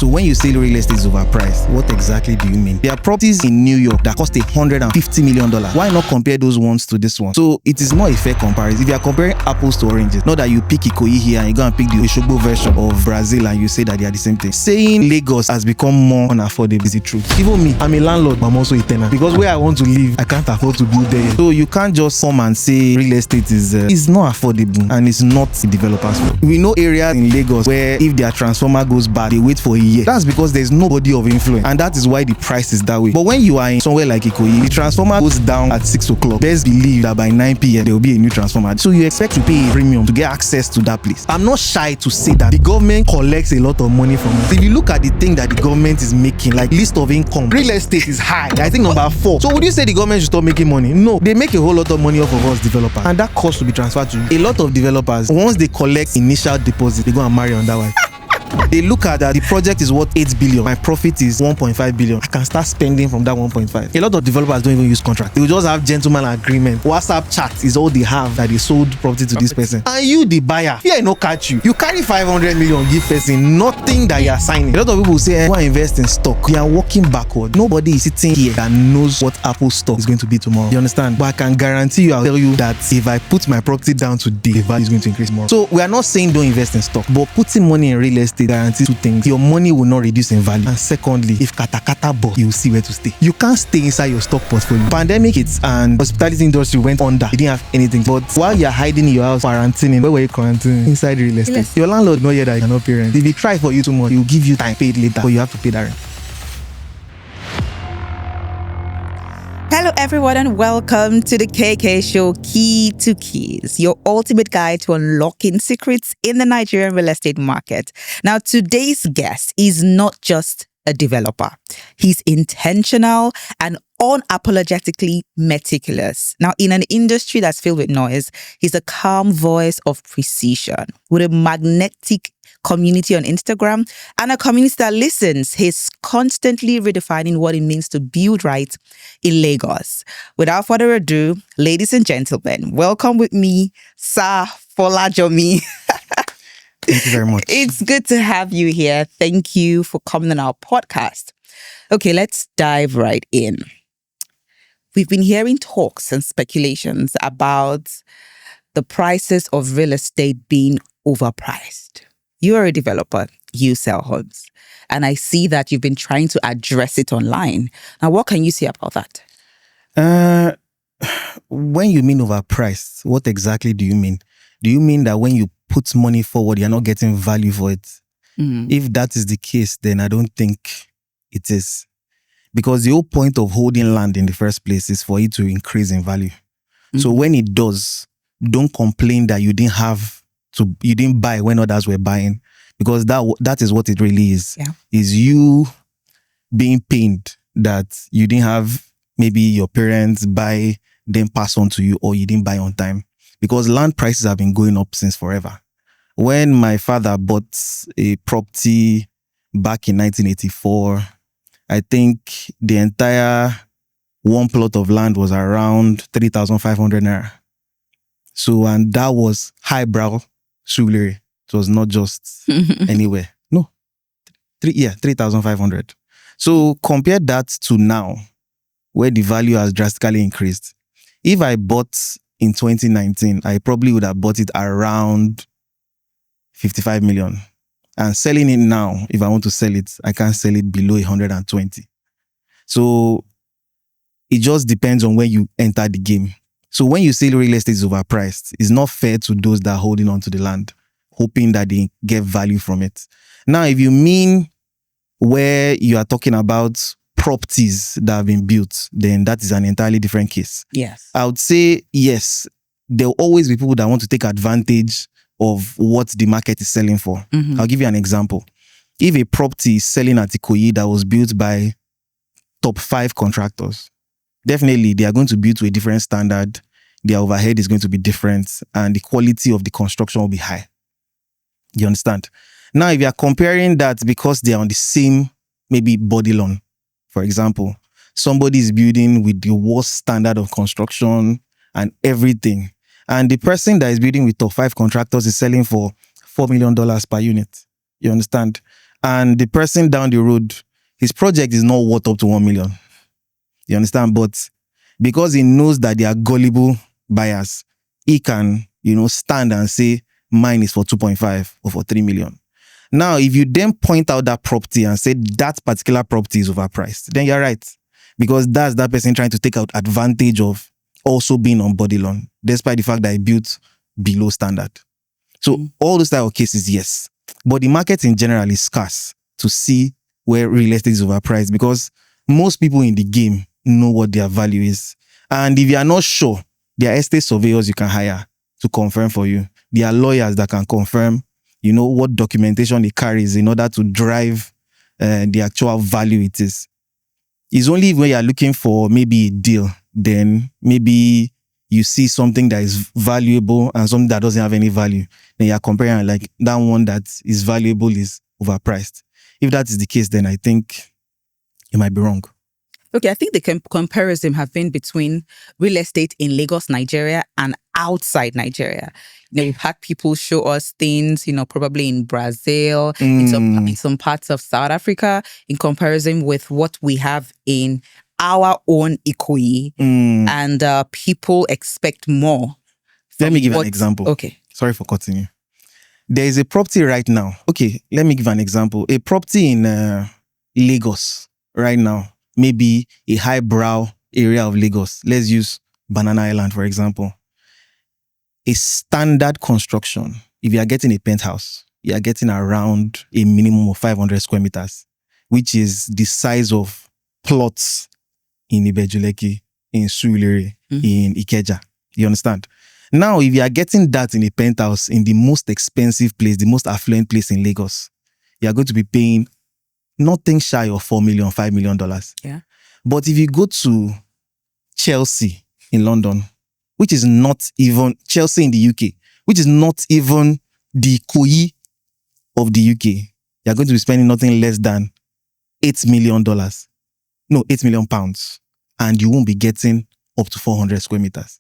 So when you say real estate is overpriced, what exactly do you mean? There are properties in New York that cost $150 million. Why not compare those ones to this one? So it is not a fair comparison. If you are comparing apples to oranges, not that you pick Ikoyi here and you go and pick the Oshogbo version of Brazil and you say that they are the same thing. Saying Lagos has become more unaffordable is the truth. Even me, I'm a landlord, but I'm also a tenant. Because where I want to live, I can't afford to build there. So you can't just come and say real estate is not affordable and it's not the developer's fault. We know areas in Lagos where if their transformer goes bad, they wait for a year. That's because there's nobody of influence, and that is why the price is that way. But when you are in somewhere like Ikoyi, the transformer goes down at 6 o'clock. Best believe that by 9 p.m. there will be a new transformer. So you expect to pay a premium to get access to that place. I'm not shy to say that the government collects a lot of money from us. If you look at the thing that the government is making, like list of income, real estate is high. I think number 4. So would you say the government should stop making money? No, they make a whole lot of money off of us developers, and that cost to be transferred to you. A lot of developers, once they collect initial deposit, they go and marry on that wife. They look at that the project is worth 8 billion. My profit is 1.5 billion. I can start spending from that 1.5. A lot of developers don't even use contract. They will just have gentleman agreement. WhatsApp chat is all they have that they sold property to this person. And you, the buyer, fear no catch you. You carry 500 million, give person nothing that you are signing. A lot of people say, go and invest in stock. You are walking backward. Nobody is sitting here that knows what Apple stock is going to be tomorrow. You understand? But I can guarantee you, I'll tell you that if I put my property down today, the value is going to increase more. So we are not saying don't invest in stock, but putting money in real estate guarantees 2 things. Your money will not reduce in value, and secondly, if katakata bust, you will see where to stay. You can't stay inside your stock portfolio. Pandemic hits and hospitality industry went under. You didn't have anything, but while you're hiding in your house quarantining, where were you quarantining? Inside real estate. Yes. Your landlord know that you cannot pay rent. If he try for you too much, he will give you time paid later, but you have to pay that rent. Hello everyone and welcome to the KK Show, Key to Keys, your ultimate guide to unlocking secrets in the Nigerian real estate market. Now, today's guest is not just a developer. He's intentional and unapologetically meticulous. Now, in an industry that's filled with noise, he's a calm voice of precision with a magnetic community on Instagram and a community that listens. He's constantly redefining what it means to build right in Lagos. Without further ado, ladies and gentlemen, welcome with me, Sir Folajomi. Thank you very much. It's good to have you here. Thank you for coming on our podcast. Okay, let's dive right in. We've been hearing talks and speculations about the prices of real estate being overpriced. You are a developer, you sell homes, and I see that you've been trying to address it online. Now, what can you say about that? When you mean overpriced, what exactly do you mean? Do you mean that when you put money forward, you're not getting value for it? If that is the case, then I don't think it is. Because the whole point of holding land in the first place is for it to increase in value. So when it does, don't complain that you didn't buy when others were buying, because that is what it really is. Yeah. Is you being pained that you didn't have maybe your parents buy, then pass on to you, or you didn't buy on time. Because land prices have been going up since forever. When my father bought a property back in 1984, I think the entire one plot of land was around 3,500 naira. So, and that was highbrow Surulere. It was not just anywhere. No. 3,500. So compare that to now, where the value has drastically increased. If I bought in 2019, I probably would have bought it around 55 million. And selling it now, if I want to sell it, I can't sell it below 120. So it just depends on when you enter the game. So when you say real estate is overpriced, it's not fair to those that are holding on to the land, hoping that they get value from it. Now, if you mean where you are talking about properties that have been built, then that is an entirely different case. Yes. I would say, yes, there will always be people that want to take advantage of what the market is selling for. I'll give you an example. If a property is selling at Ikoyi that was built by top 5 contractors, definitely they are going to build to a different standard. Their overhead is going to be different, and the quality of the construction will be high. You understand? Now, if you are comparing that because they are on the same, maybe body loan, for example, somebody is building with the worst standard of construction and everything, and the person that is building with top 5 contractors is selling for $4 million per unit. You understand? And the person down the road, his project is not worth up to 1 million. You understand? But because he knows that they are gullible buyers, he can, stand and say, mine is for 2.5 or for 3 million. Now, if you then point out that property and say that particular property is overpriced, then you're right. Because that's that person trying to take out advantage of also being on body loan, despite the fact that he built below standard. So all those type of cases, yes. But the market in general is scarce to see where real estate is overpriced, because most people in the game know what their value is. And if you are not sure, there are estate surveyors you can hire to confirm for you. There are lawyers that can confirm, what documentation it carries in order to drive the actual value it is. It's only when you're looking for maybe a deal, then maybe you see something that is valuable and something that doesn't have any value. Then you're comparing, like, that one that is valuable is overpriced. If that is the case, then I think you might be wrong. Okay, I think the comparison have been between real estate in Lagos, Nigeria, and outside Nigeria. We've had people show us things, probably in Brazil, in some parts of South Africa, in comparison with what we have in our own Ikoyi, and people expect more. Let me give an example. Okay. Sorry for cutting you. There is a property right now. Okay, let me give an example. A property in Lagos right now, maybe a highbrow area of Lagos. Let's use Banana Island, for example. A standard construction, if you are getting a penthouse, you are getting around a minimum of 500 square meters, which is the size of plots in Lekki, in Surulere, in Ikeja. You understand? Now, if you are getting that in a penthouse in the most expensive place, the most affluent place in Lagos, you are going to be paying nothing shy of $4 million, $5 million. Yeah. But if you go to Chelsea in London, which is not even Chelsea in the UK, which is not even the Ikoyi of the UK, you're going to be spending nothing less than $8 million. No, £8 million. And you won't be getting up to 400 square meters.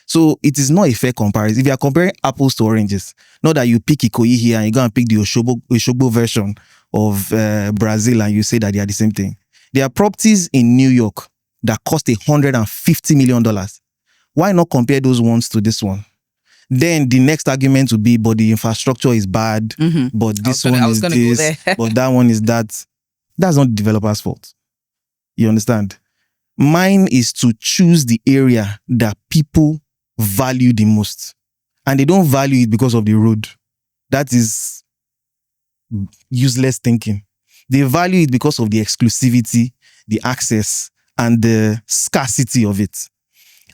So it is not a fair comparison. If you are comparing apples to oranges, not that you pick Ikoyi here and you go and pick the Osogbo version of Brazil and you say that they are the same thing. There are properties in New York that cost $150 million. Why not compare those ones to this one? Then the next argument would be, but the infrastructure is bad, but this one is this, but that one is that. That's not the developer's fault. You understand? Mine is to choose the area that people value the most. And they don't value it because of the road. That is useless thinking. They value it because of the exclusivity, the access, and the scarcity of it.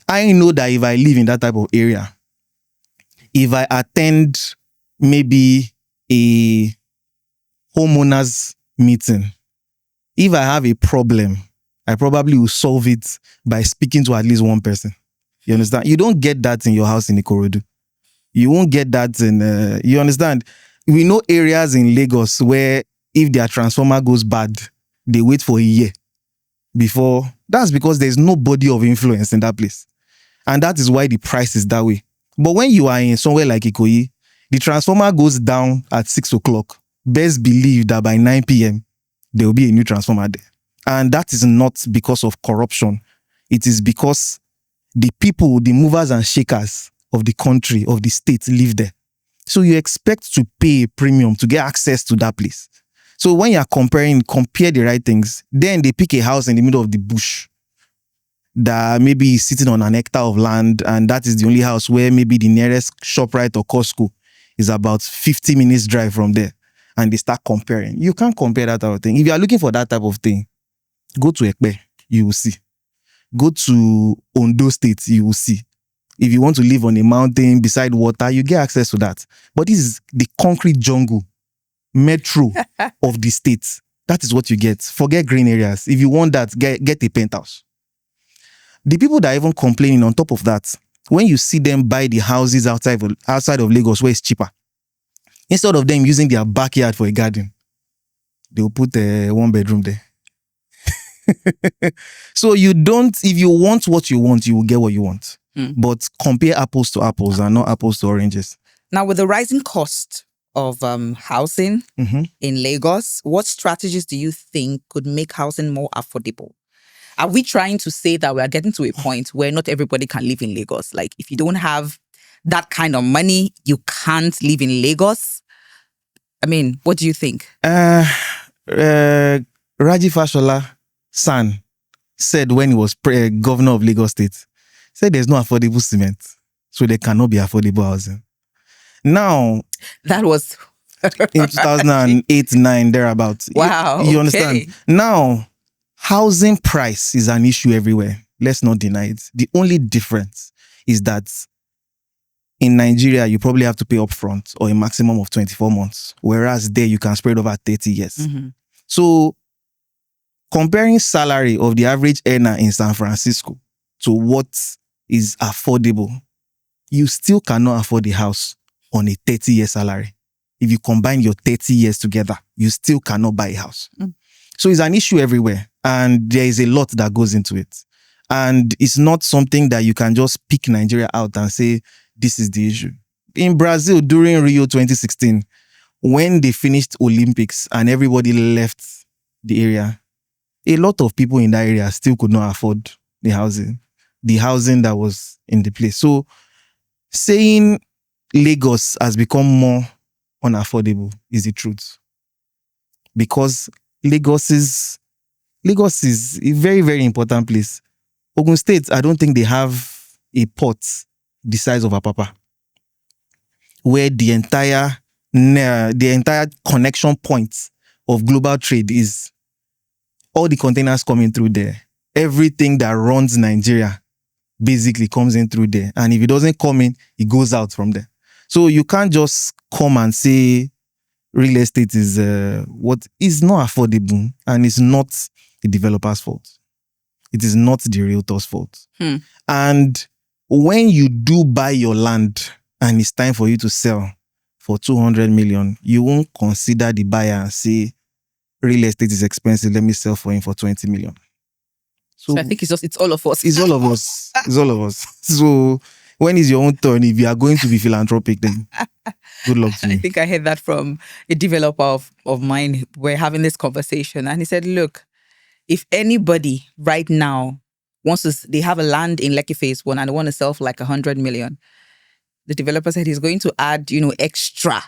I know that if I live in that type of area, if I attend maybe a homeowners meeting, if I have a problem, I probably will solve it by speaking to at least one person. You understand? You don't get that in your house in Ikorodu. You won't get that in, you understand? We know areas in Lagos where if their transformer goes bad, they wait for a year before. That's because there's no body of influence in that place. And that is why the price is that way. But when you are in somewhere like Ikoyi, the transformer goes down at 6 o'clock. Best believe that by 9 p.m., there will be a new transformer there. And that is not because of corruption. It is because the people, the movers and shakers of the country, of the state live there. So you expect to pay a premium to get access to that place. So when you are compare the right things, then they pick a house in the middle of the bush that maybe is sitting on an hectare of land, and that is the only house where maybe the nearest ShopRite or Costco is about 50 minutes drive from there. And they start comparing. You can't compare that type of thing. If you are looking for that type of thing, go to Ekpe, you will see. Go to Ondo State, you will see. If you want to live on a mountain beside water, you get access to that. But this is the concrete jungle, metro of the state. That is what you get. Forget green areas. If you want that, get a penthouse. The people that are even complaining on top of that, when you see them buy the houses outside of Lagos where it's cheaper, instead of them using their backyard for a garden, they will put a 1-bedroom there. So if you want what you want, you will get what you want. But compare apples to apples and not apples to oranges. Now, with the rising cost of housing Mhm. in Lagos. What strategies do you think could make housing more affordable? Are we trying to say that we are getting to a point where not everybody can live in Lagos? Like, if you don't have that kind of money, you can't live in Lagos? I mean, what do you think? Raji Fashola son said when he was governor of Lagos State, said there's no affordable cement, so there cannot be affordable housing. Now, That was in 2008-9 thereabouts. wow. You understand? Okay. Now, housing price is an issue everywhere. Let's not deny it. The only difference is that in Nigeria, you probably have to pay upfront or a maximum of 24 months, whereas there you can spread over 30 years. Mhm. So, comparing salary of the average earner in San Francisco to what is affordable, you still cannot afford a house on a 30-year salary. If you combine your 30 years together, you still cannot buy a house. So it's an issue everywhere, and there is a lot that goes into it. And it's not something that you can just pick Nigeria out and say, this is the issue. In Brazil, during Rio 2016, when they finished Olympics and everybody left the area, a lot of people in that area still could not afford the housing that was in the place. So saying Lagos has become more unaffordable is the truth. Because Lagos is a very, very important place. Ogun State, I don't think they have a port the size of Apapa, where the entire connection point of global trade is all the containers coming through there. Everything that runs Nigeria basically comes in through there. And if it doesn't come in, it goes out from there. So you can't just come and say real estate is what is not affordable, and it's not the developer's fault. It is not the realtor's fault. And when you do buy your land and it's time for you to sell for 200 million, you won't consider the buyer and say, real estate is expensive, let me sell for him for 20 million. So I think it's all of us. It's all of us. It's all of us. So when is your own turn? If you are going to be philanthropic, then good luck to you. I think I heard that from a developer of mine. We're having this conversation, and he said, look, if anybody right now wants to, they have a land in Lekki Phase 1 and they want to sell for like 100 million. The developer said he's going to add, extra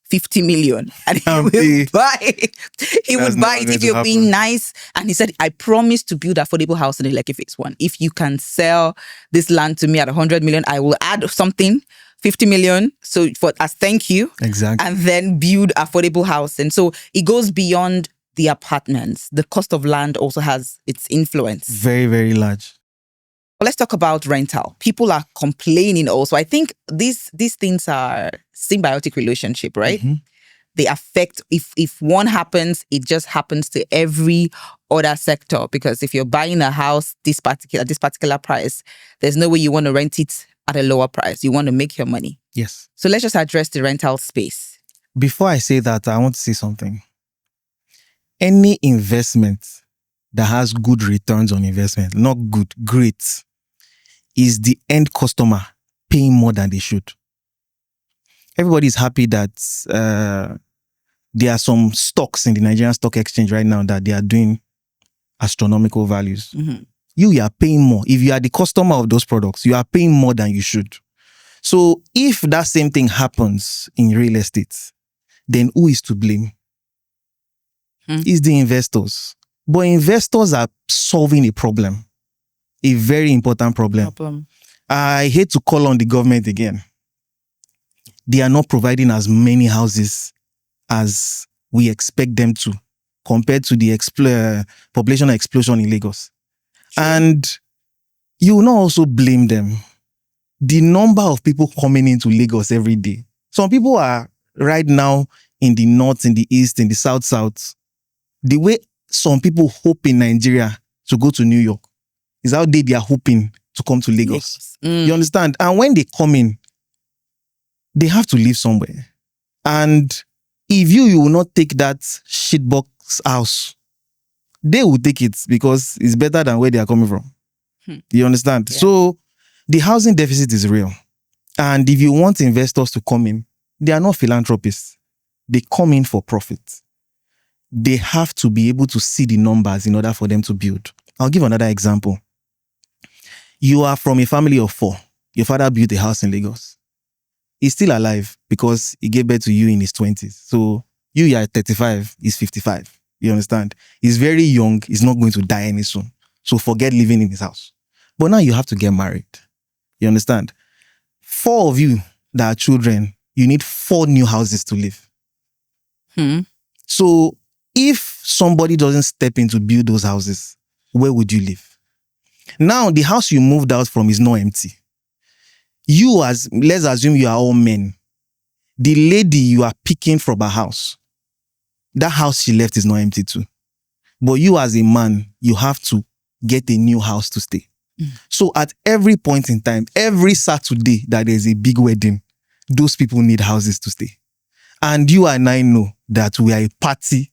50 million, and he will buy it. He would buy it if you're being nice. And he said, I promise to build affordable house in the Lekki Phase 1. If you can sell this land to me at 100 million, I will add something, 50 million. So as thank you. Exactly. And then build affordable house. And so it goes beyond the apartments. The cost of land also has its influence. Very, very large. Let's talk about rental. People are complaining also. I think these things are symbiotic relationship, right? Mm-hmm. They affect, if one happens, it just happens to every other sector. Because if you're buying a house this particular price, there's no way you want to rent it at a lower price. You want to make your money. Yes. So let's just address the rental space. Before I say that, I want to say something. Any investment that has good returns on investment, not good, great, is the end customer paying more than they should. Everybody is happy that there are some stocks in the Nigerian stock exchange right now that they are doing astronomical values. Mm-hmm. You are paying more. If you are the customer of those products, you are paying more than you should. So if that same thing happens in real estate, then who is to blame? It's the investors. But investors are solving a problem, a very important problem. I hate to call on the government again. They are not providing as many houses as we expect them to, compared to the population explosion in Lagos. Sure. And you will not also blame them. The number of people coming into Lagos every day. Some people are right now in the north, in the east, in the south. The way some people hope in Nigeria to go to New York is how they are hoping to come to Lagos. You understand? And when they come in, they have to live somewhere. And if you will not take that shitbox house, they will take it because it's better than where they are coming from. You understand? Yeah. So the housing deficit is real. And if you want investors to come in, they are not philanthropists. they come in for profit. They have to be able to see the numbers in order for them to build. I'll give another example. You are from a family of 4. Your father built a house in Lagos. He's still alive because he gave birth to you in his 20s. So you are 35, he's 55. You understand? He's very young. He's not going to die any soon. So forget living in his house. But now you have to get married. You understand? 4 of you that are children, you need 4 new houses to live. So if somebody doesn't step in to build those houses, where would you live? Now, the house you moved out from is not empty. Let's assume you are all men. The lady you are picking from her house, that house she left is not empty too. But you as a man, you have to get a new house to stay. So at every point in time, every Saturday that there's a big wedding, those people need houses to stay. And you and I know that we are a party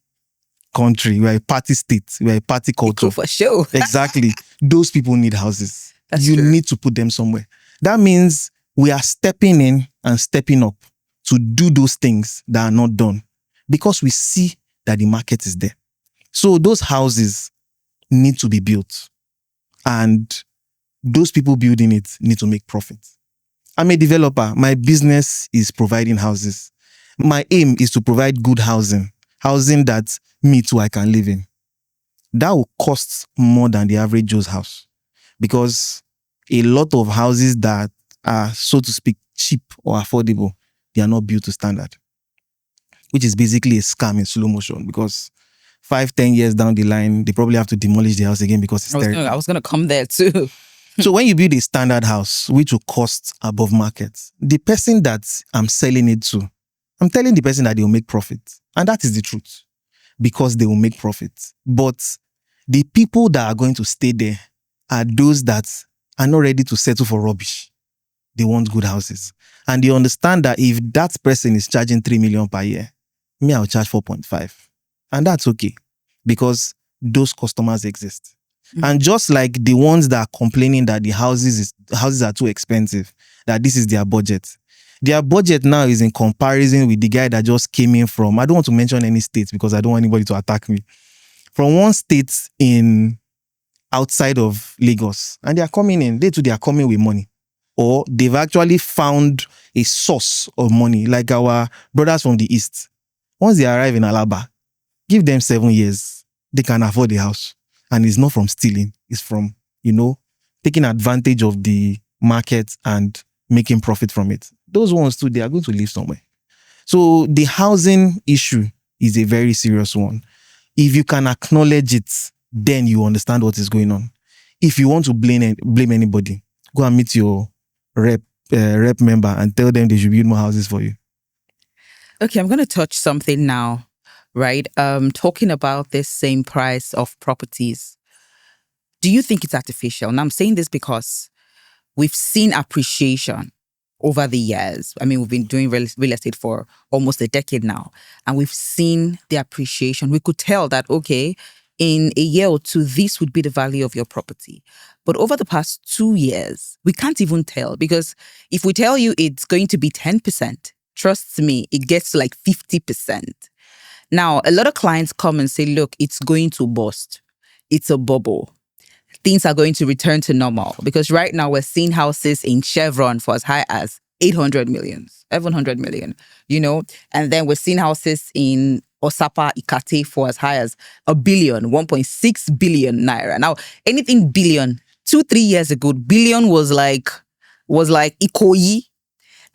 country, we are a party state, we are a party culture. For sure. Exactly. Those people need houses. That's you true. need to put them somewhere. That means we are stepping in and stepping up to do those things that are not done because we see that the market is there. So those houses need to be built, and those people building it need to make profit. I'm a developer. My business is providing houses. My aim is to provide good housing that me too I can live in. That will cost more than the average Joe's house, because a lot of houses that are, so to speak, cheap or affordable, they are not built to standard, which is basically a scam in slow motion, because 5-10 years down the line, they probably have to demolish the house again because it's terrible. I was going to come there too. So when you build a standard house, which will cost above market, the person that I'm selling it to, I'm telling the person that they will make profit. And that is the truth, because they will make profit. But the people that are going to stay there are those that are not ready to settle for rubbish. They want good houses. And they understand that if that person is charging 3 million per year, me, I'll charge 4.5. And that's okay, because those customers exist. And just like the ones that are complaining that the houses are too expensive, that this is their budget now is in comparison with the guy that just came in from, I don't want to mention any states because I don't want anybody to attack me, from one state in outside of Lagos, and they are coming in. They are coming with money, or they've actually found a source of money, like our brothers from the East. Once they arrive in Alaba, give them 7 years, they can afford the house. And it's not from stealing, it's from, taking advantage of the market and making profit from it. Those ones too, they are going to live somewhere. So the housing issue is a very serious one. If you can acknowledge it, then you understand what is going on. If you want to blame anybody, go and meet your rep member and tell them they should build more houses for you. Okay, I'm going to touch something now, right? Talking about this same price of properties. Do you think it's artificial? And I'm saying this because we've seen appreciation over the years. I mean, we've been doing real estate for almost a decade now, and we've seen the appreciation. We could tell that, okay, in a year or two, this would be the value of your property. But over the past 2 years, we can't even tell, because if we tell you it's going to be 10%, trust me, it gets to like 50%. Now, a lot of clients come and say, look, it's going to bust. It's a bubble. Things are going to return to normal, because right now we're seeing houses in Chevron for as high as 800 million, 700 million, and then we're seeing houses in Osapa, Ikate for as high as $1 billion, 1.6 billion naira. Now, anything billion, 2-3 years ago, billion was like Ikoyi,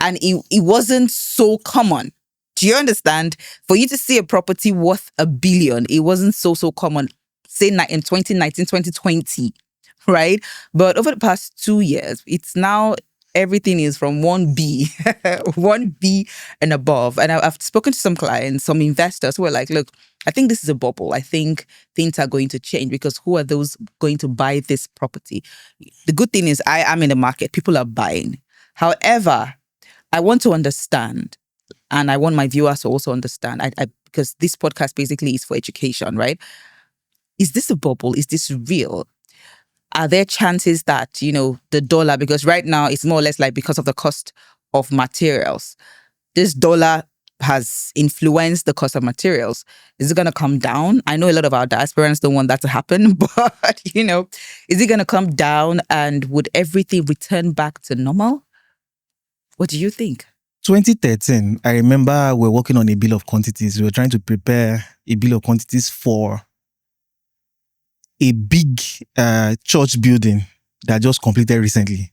and it wasn't so common. Do you understand? For you to see a property worth $1 billion, it wasn't so common, say in 2019, 2020, right? But over the past 2 years, it's now everything is from 1B, 1B and above. And I've spoken to some clients, some investors who are like, look, I think this is a bubble. I think things are going to change, because who are those going to buy this property? The good thing is I am in the market. People are buying. However, I want to understand, and I want my viewers to also understand, because this podcast basically is for education, right? Is this a bubble? Is this real? Are there chances that, the dollar, because right now it's more or less like because of the cost of materials, this dollar has influenced the cost of materials. Is it going to come down? I know a lot of our diasporans don't want that to happen, but, is it going to come down and would everything return back to normal? What do you think? 2013, I remember we're working on a bill of quantities. We were trying to prepare a bill of quantities for a big church building that just completed recently,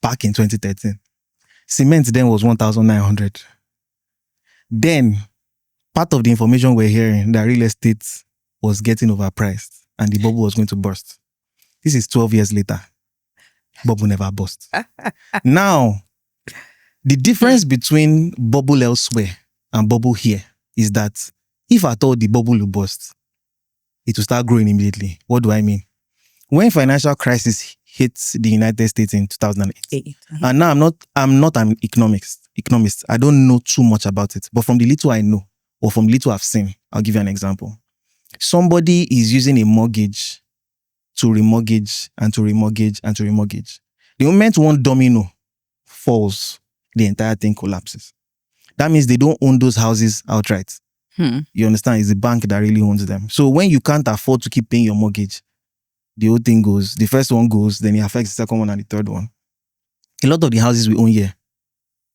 back in 2013. Cement then was 1,900. Then, part of the information we're hearing that real estate was getting overpriced and the bubble was going to burst. This is 12 years later. Bubble never burst. Now, the difference between bubble elsewhere and bubble here is that if at all the bubble will burst, it will start growing immediately. What do I mean? When financial crisis hit the United States in 2008, and now I'm not an economist. I don't know too much about it, but from the little I know or from the little I've seen, I'll give you an example. Somebody is using a mortgage to remortgage and to remortgage and to remortgage. The moment one domino falls, the entire thing collapses. That means they don't own those houses outright. You understand? It's the bank that really owns them. So when you can't afford to keep paying your mortgage, the whole thing goes. The first one goes, then it affects the second one and the third one. A lot of the houses we own here,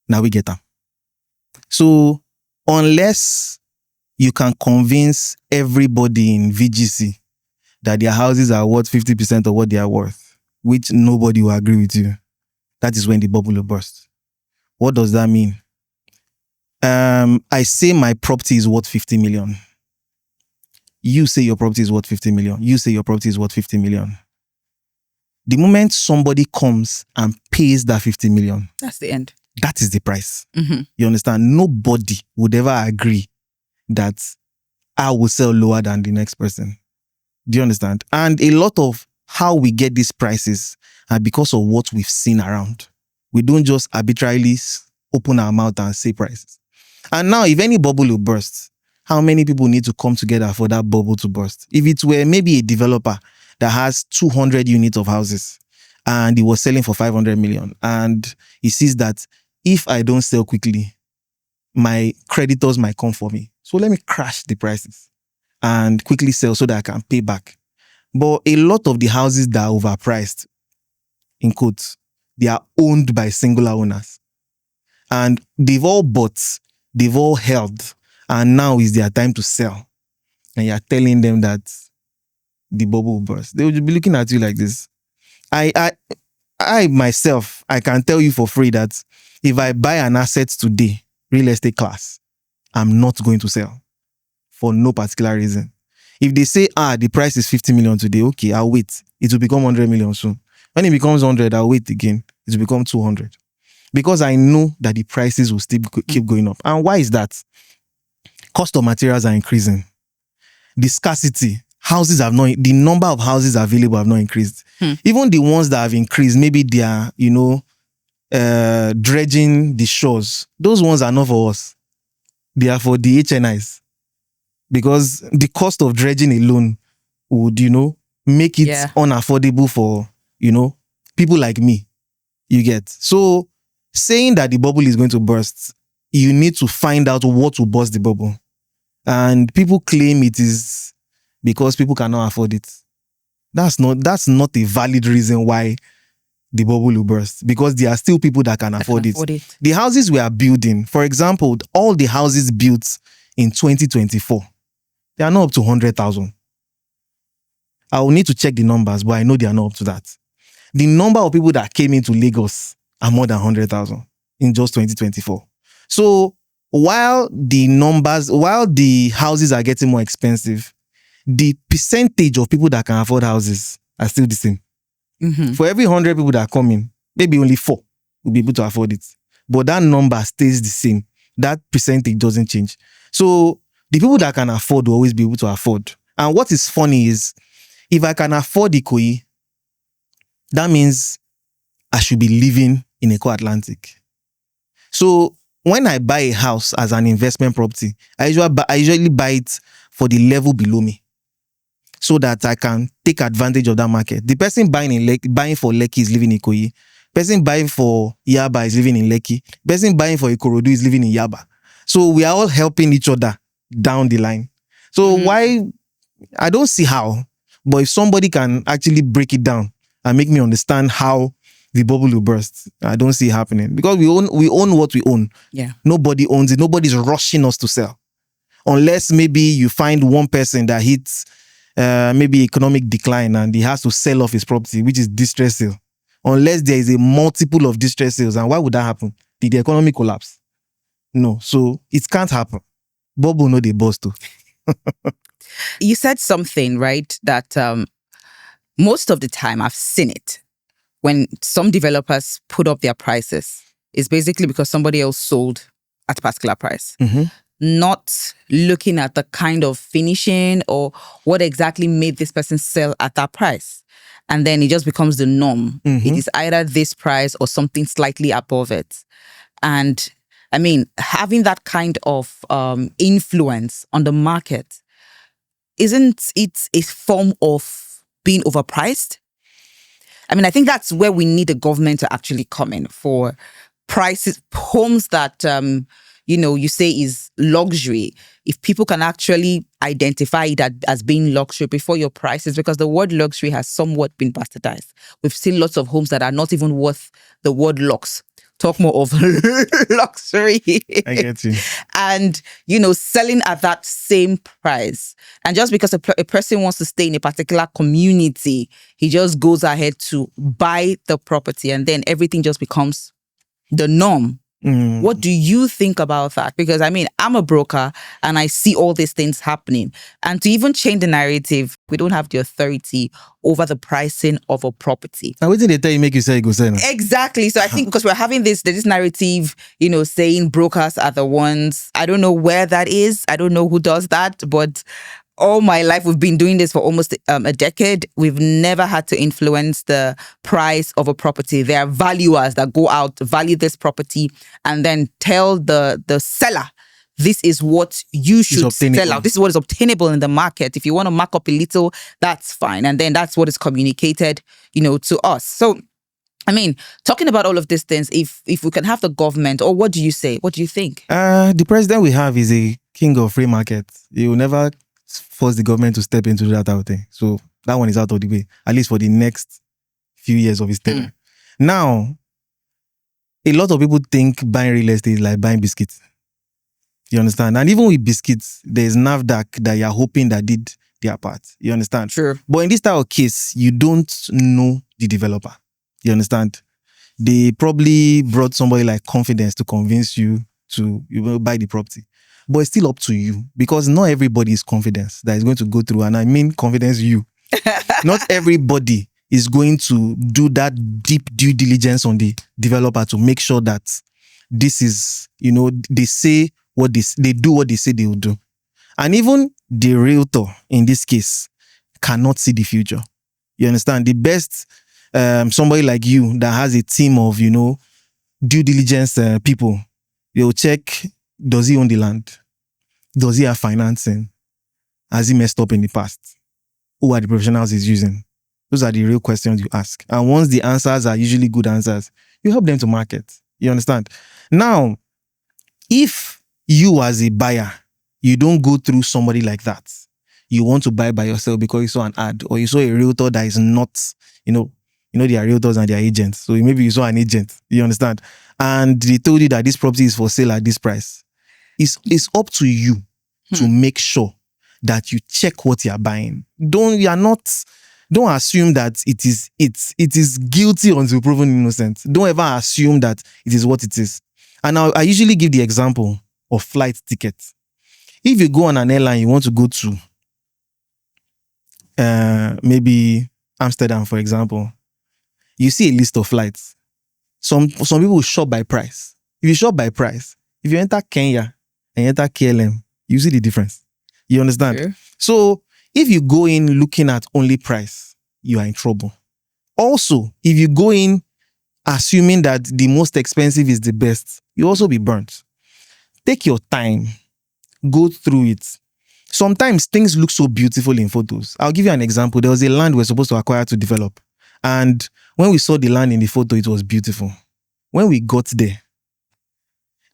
now we get them. So unless you can convince everybody in VGC that their houses are worth 50% of what they are worth, which nobody will agree with you, that is when the bubble will burst. What does that mean? I say my property is worth 50 million. You say your property is worth 50 million. You say your property is worth 50 million. The moment somebody comes and pays that 50 million, that's the end. That is the price. You understand? Nobody would ever agree that I will sell lower than the next person. Do you understand? And a lot of how we get these prices are because of what we've seen around. We don't just arbitrarily open our mouth and say prices. And now, if any bubble will burst, how many people need to come together for that bubble to burst? If it were maybe a developer that has 200 units of houses and he was selling for 500 million and he sees that if I don't sell quickly, my creditors might come for me. So let me crash the prices and quickly sell so that I can pay back. But a lot of the houses that are overpriced, in quotes, they are owned by singular owners. And they've all bought, they've all held, and now is their time to sell. And you're telling them that the bubble will burst. They will be looking at you like this. I myself, I can tell you for free that if I buy an asset today, real estate class, I'm not going to sell for no particular reason. If they say, the price is 50 million today, okay, I'll wait. It will become 100 million soon. When it becomes 100, I'll wait again. It will become 200. Because I know that the prices will still keep going up. And why is that? Cost of materials are increasing. The scarcity, the number of houses available have not increased. Even the ones that have increased, maybe they are, dredging the shores. Those ones are not for us. They are for the HNIs. Because the cost of dredging alone would, make it unaffordable for, people like me. You get. So saying that the bubble is going to burst, you need to find out what will burst the bubble. And people claim it is because people cannot afford it. That's not a valid reason why the bubble will burst, because there are still people that can afford it. The houses we are building, for example, all the houses built in 2024, they are not up to 100,000. I will need to check the numbers, but I know they are not up to that. The number of people that came into Lagos are more than 100,000 in just 2024. So while the houses are getting more expensive, the percentage of people that can afford houses are still the same. For every 100 people that come in, maybe only 4 will be able to afford it. But that number stays the same. That percentage doesn't change. So the people that can afford will always be able to afford. And what is funny is, if I can afford Ikoyi, that means I should be living in Eko Atlantic. So when I buy a house as an investment property, I usually buy it for the level below me, so that I can take advantage of that market. The person buying for Lekki is living in Ikoyi. Person buying for Yaba is living in Lekki. Person buying for Ikorodu is living in Yaba. So we are all helping each other down the line. So why, I don't see how, but if somebody can actually break it down and make me understand how the bubble will burst, I don't see it happening, because we own what we own. Yeah. Nobody owns it. Nobody's rushing us to sell. Unless maybe you find one person that hits maybe economic decline and he has to sell off his property, which is distress sale. Unless there is a multiple of distress sales. And why would that happen? Did the economy collapse? No. So it can't happen. Bubble no dey burst too. You said something, right, that most of the time I've seen it. When some developers put up their prices, it's basically because somebody else sold at a particular price. Not looking at the kind of finishing or what exactly made this person sell at that price. And then it just becomes the norm. It is either this price or something slightly above it. And I mean, having that kind of influence on the market, isn't it a form of being overpriced? I mean, I think that's where we need the government to actually come in for prices, homes that, you say is luxury. If people can actually identify that as being luxury before your prices, because the word luxury has somewhat been bastardized. We've seen lots of homes that are not even worth the word lux. Talk more of luxury. I get you. And, selling at that same price. And just because a person wants to stay in a particular community, he just goes ahead to buy the property, and then everything just becomes the norm. What do you think about that? Because I mean, I'm a broker and I see all these things happening. And to even change the narrative, we don't have the authority over the pricing of a property. Now, what did they tell you make you say go sell? Exactly. So I think because we're having this narrative, saying brokers are the ones. I don't know where that is. I don't know who does that, but all my life, we've been doing this for almost a decade. We've never had to influence the price of a property. There are valuers that go out, value this property, and then tell the seller, this is what you should sell out. This is what is obtainable in the market. If you want to mark up a little, that's fine. And then that's what is communicated, to us. So, I mean, talking about all of these things, if we can have the government, or what do you say? What do you think? The president we have is a king of free market. He will never force the government to step into that out thing. So that one is out of the way, at least for the next few years of his tenure. Now, a lot of people think buying real estate is like buying biscuits. You understand? And even with biscuits, there's NAFDAC that you're hoping that did their part. You understand? Sure. But in this type of case, you don't know the developer. You understand? They probably brought somebody like confidence to convince you to buy the property. But it's still up to you, because not everybody is confidence that is going to go through. And I mean confidence you. Not everybody is going to do that deep due diligence on the developer to make sure that this is, they say what they do what they say they will do. And even the realtor in this case cannot see the future. You understand? The best, somebody like you that has a team of, due diligence people, they'll check, does he own the land? Does he have financing? Has he messed up in the past? Who are the professionals he's using? Those are the real questions you ask. And once the answers are usually good answers, you help them to market. You understand? Now, if you as a buyer, you don't go through somebody like that, you want to buy by yourself because you saw an ad or you saw a realtor that is not, there are realtors and they are agents. So maybe you saw an agent, you understand? And they told you that this property is for sale at this price. It's up to you to make sure that you check what you are buying. Don't assume that it is guilty until proven innocent. Don't ever assume that it is what it is. And I usually give the example of flight tickets. If you go on an airline, you want to go to maybe Amsterdam, for example, you see a list of flights. Some people shop by price. If you shop by price, if you enter Kenya and enter KLM, you see the difference. You understand? Sure. So if you go in looking at only price, you are in trouble. Also, if you go in assuming that the most expensive is the best, you also be burnt. Take your time. Go through it. Sometimes things look so beautiful in photos. I'll give you an example. There was a land we're supposed to acquire to develop. And when we saw the land in the photo, it was beautiful. When we got there,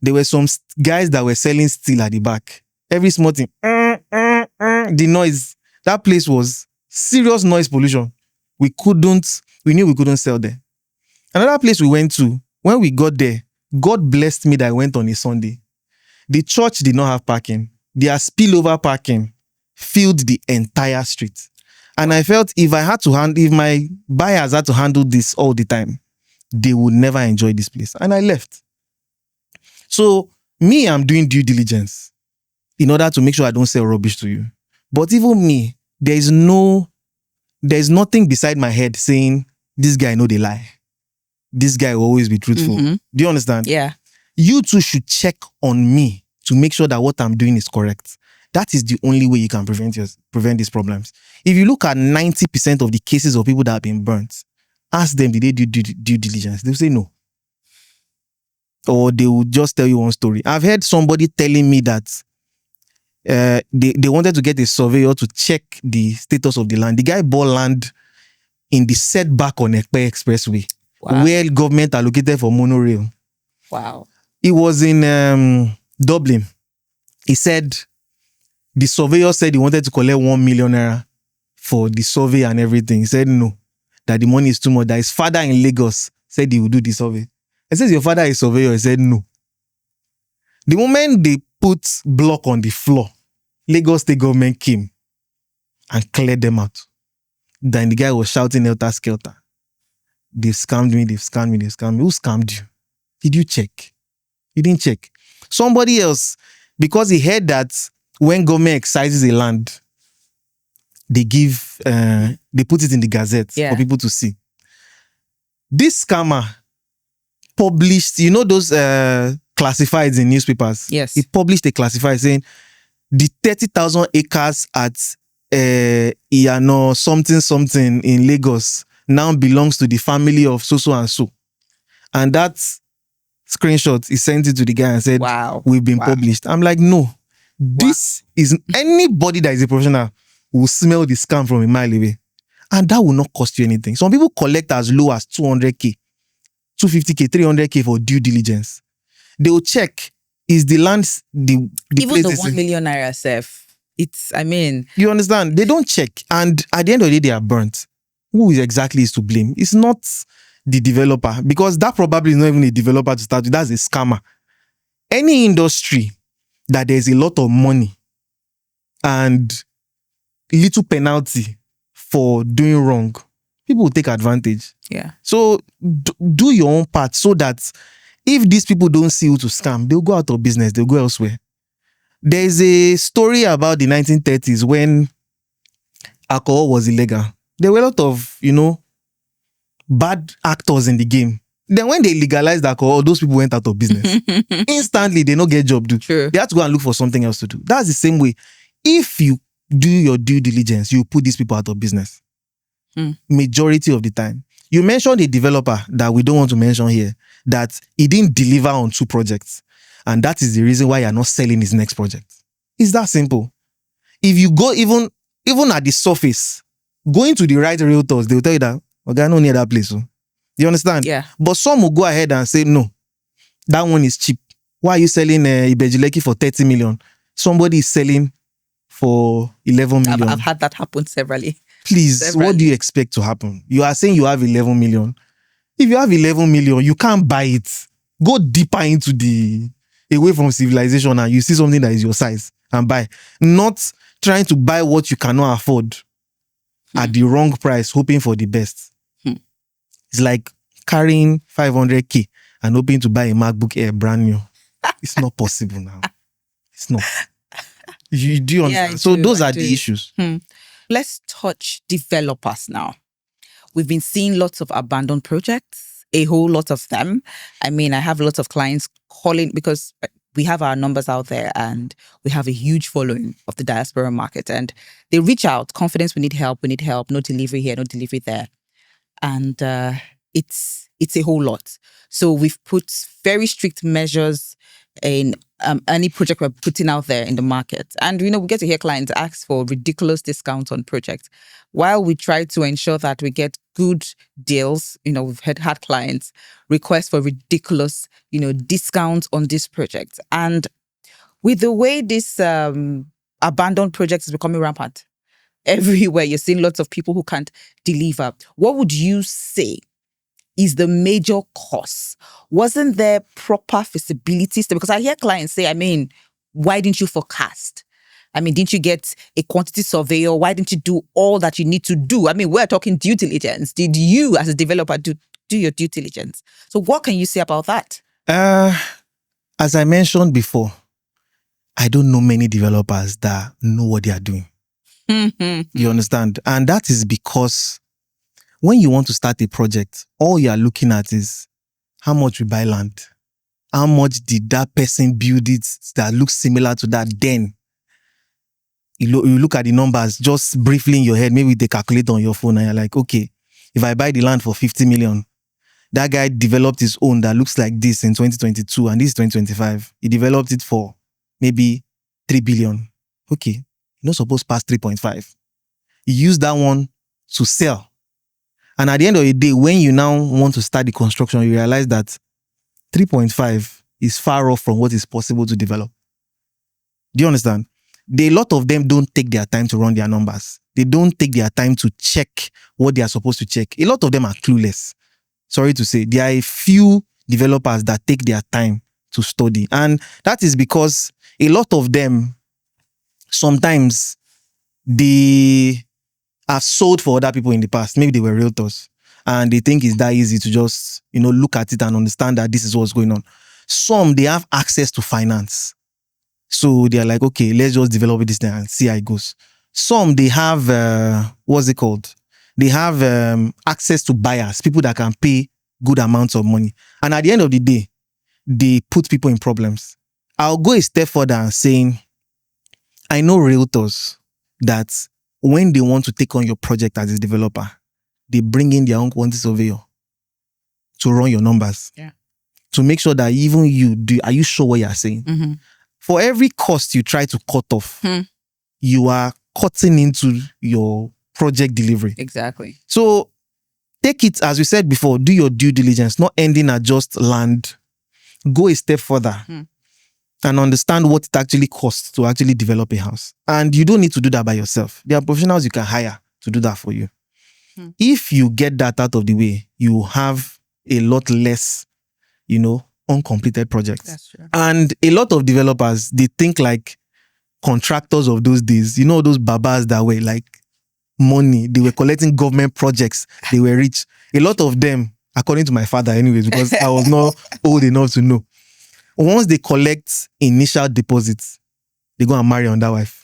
There were some guys that were selling steel at the back. Every small thing, the noise. That place was serious noise pollution. We knew we couldn't sell there. Another place we went to, when we got there, God blessed me that I went on a Sunday. The church did not have parking. Their spillover parking filled the entire street. And I felt if my buyers had to handle this all the time, they would never enjoy this place. And I left. So me, I'm doing due diligence in order to make sure I don't sell rubbish to you. But even me, there's nothing beside my head saying, this guy know they lie. This guy will always be truthful. Mm-hmm. Do you understand? Yeah. You too should check on me to make sure that what I'm doing is correct. That is the only way you can prevent these problems. If you look at 90% of the cases of people that have been burnt, ask them, did they do due diligence? They'll say no. Or they will just tell you one story. I've heard somebody telling me that they wanted to get a surveyor to check the status of the land. The guy bought land in the setback on Ekpe Expressway, where government allocated for monorail. Wow. It was in Dublin. He said, the surveyor said he wanted to collect 1 million naira for the survey and everything. He said no, that the money is too much. That his father in Lagos said he would do the survey. I said, your father is surveyor. He said no. The moment they put block on the floor, Lagos State government came and cleared them out. Then the guy was shouting helter skelter. They've scammed me, they've scammed me, they've scammed me. Who scammed you? Did you check? You didn't check. Somebody else, because he heard that when government excises a land, they put it in the Gazette for people to see. This scammer published, you know those classifieds in newspapers? Yes. He published a classified saying, the 30,000 acres at Iyano something in Lagos now belongs to the family of so and so. And that screenshot, he sent it to the guy and said, we've been published. I'm like, no. This is anybody that is a professional will smell the scam from a mile away. And that will not cost you anything. Some people collect as low as 200K, 250K, 300K for due diligence. They will check, is the land the even place the 1 million naira self. You understand? They don't check. And at the end of the day, they are burnt. Who exactly is to blame? It's not the developer, because that probably is not even a developer to start with. That's a scammer. Any industry that there's a lot of money and little penalty for doing wrong, people will take advantage. Yeah. So do your own part so that if these people don't see you to scam, they'll go out of business, they'll go elsewhere. There's a story about the 1930s when alcohol was illegal. There were a lot of, bad actors in the game. Then when they legalized alcohol, those people went out of business. Instantly, they don't get job do. True. They have to go and look for something else to do. That's the same way. If you do your due diligence, you put these people out of business. Majority of the time. You mentioned a developer that we don't want to mention here, that he didn't deliver on 2 projects. And that is the reason why you're not selling his next project. It's that simple. If you go even at the surface, going to the right realtors, they'll tell you that, okay, I don't need that place. So. You understand? Yeah. But some will go ahead and say, no, that one is cheap. Why are you selling Lekki for 30 million? Somebody is selling for 11 million. I've had that happen severally. Please, what do you expect to happen? You are saying you have 11 million. If you have 11 million, you can't buy it. Go deeper away from civilization, and you see something that is your size and buy. Not trying to buy what you cannot afford at the wrong price, hoping for the best. It's like carrying 500K and hoping to buy a MacBook Air brand new. It's not possible now. It's not. You do understand? Yeah, so those are the issues. Let's touch developers now. We've been seeing lots of abandoned projects, a whole lot of them. I have lots of clients calling because we have our numbers out there and we have a huge following of the diaspora market. And they reach out, confidence, we need help, no delivery here, no delivery there. And it's a whole lot. So we've put very strict measures in any project we're putting out there in the market. And, we get to hear clients ask for ridiculous discounts on projects while we try to ensure that we get good deals. We've had clients request for ridiculous, discounts on this project. And with the way this abandoned project is becoming rampant everywhere, you're seeing lots of people who can't deliver. What would you say is the major cause? Wasn't there proper feasibility study? Because I hear clients say, why didn't you forecast? Didn't you get a quantity surveyor? Why didn't you do all that you need to do? We're talking due diligence. Did you, as a developer, do your due diligence? So what can you say about that? As I mentioned before, I don't know many developers that know what they are doing. You understand? And that is because when you want to start a project, all you are looking at is how much we buy land. How much did that person build it that looks similar to that? Then you look at the numbers just briefly in your head, maybe they calculate on your phone and you're like, okay, if I buy the land for 50 million, that guy developed his own that looks like this in 2022 and this is 2025. He developed it for maybe 3 billion. Okay, you're not supposed to pass 3.5. You use that one to sell. And at the end of the day, when you now want to start the construction, you realize that 3.5 is far off from what is possible to develop. Do you understand? A lot of them don't take their time to run their numbers. They don't take their time to check what they are supposed to check. A lot of them are clueless. Sorry to say, there are a few developers that take their time to study. And that is because a lot of them, sometimes they have sold for other people in the past. Maybe they were realtors and they think it's that easy to just, look at it and understand that this is what's going on. Some, they have access to finance. So they're like, okay, let's just develop this thing and see how it goes. Some, they have, what's it called? They have access to buyers, people that can pay good amounts of money. And at the end of the day, they put people in problems. I'll go a step further and saying, I know realtors that when they want to take on your project as a developer, they bring in their own quantity surveyor to run your numbers. Yeah. To make sure that even are you sure what you're saying? Mm-hmm. For every cost you try to cut off, you are cutting into your project delivery. Exactly. So take it, as we said before, do your due diligence, not ending at just land. Go a step further and understand what it actually costs to actually develop a house. And you don't need to do that by yourself. There are professionals you can hire to do that for you. If you get that out of the way, you have a lot less, uncompleted projects. That's true. And a lot of developers, they think like contractors of those days. Those babas that were like money. They were collecting government projects. They were rich. A lot of them, according to my father anyways, because I was not old enough to know. Once they collect initial deposits, they go and marry on that wife.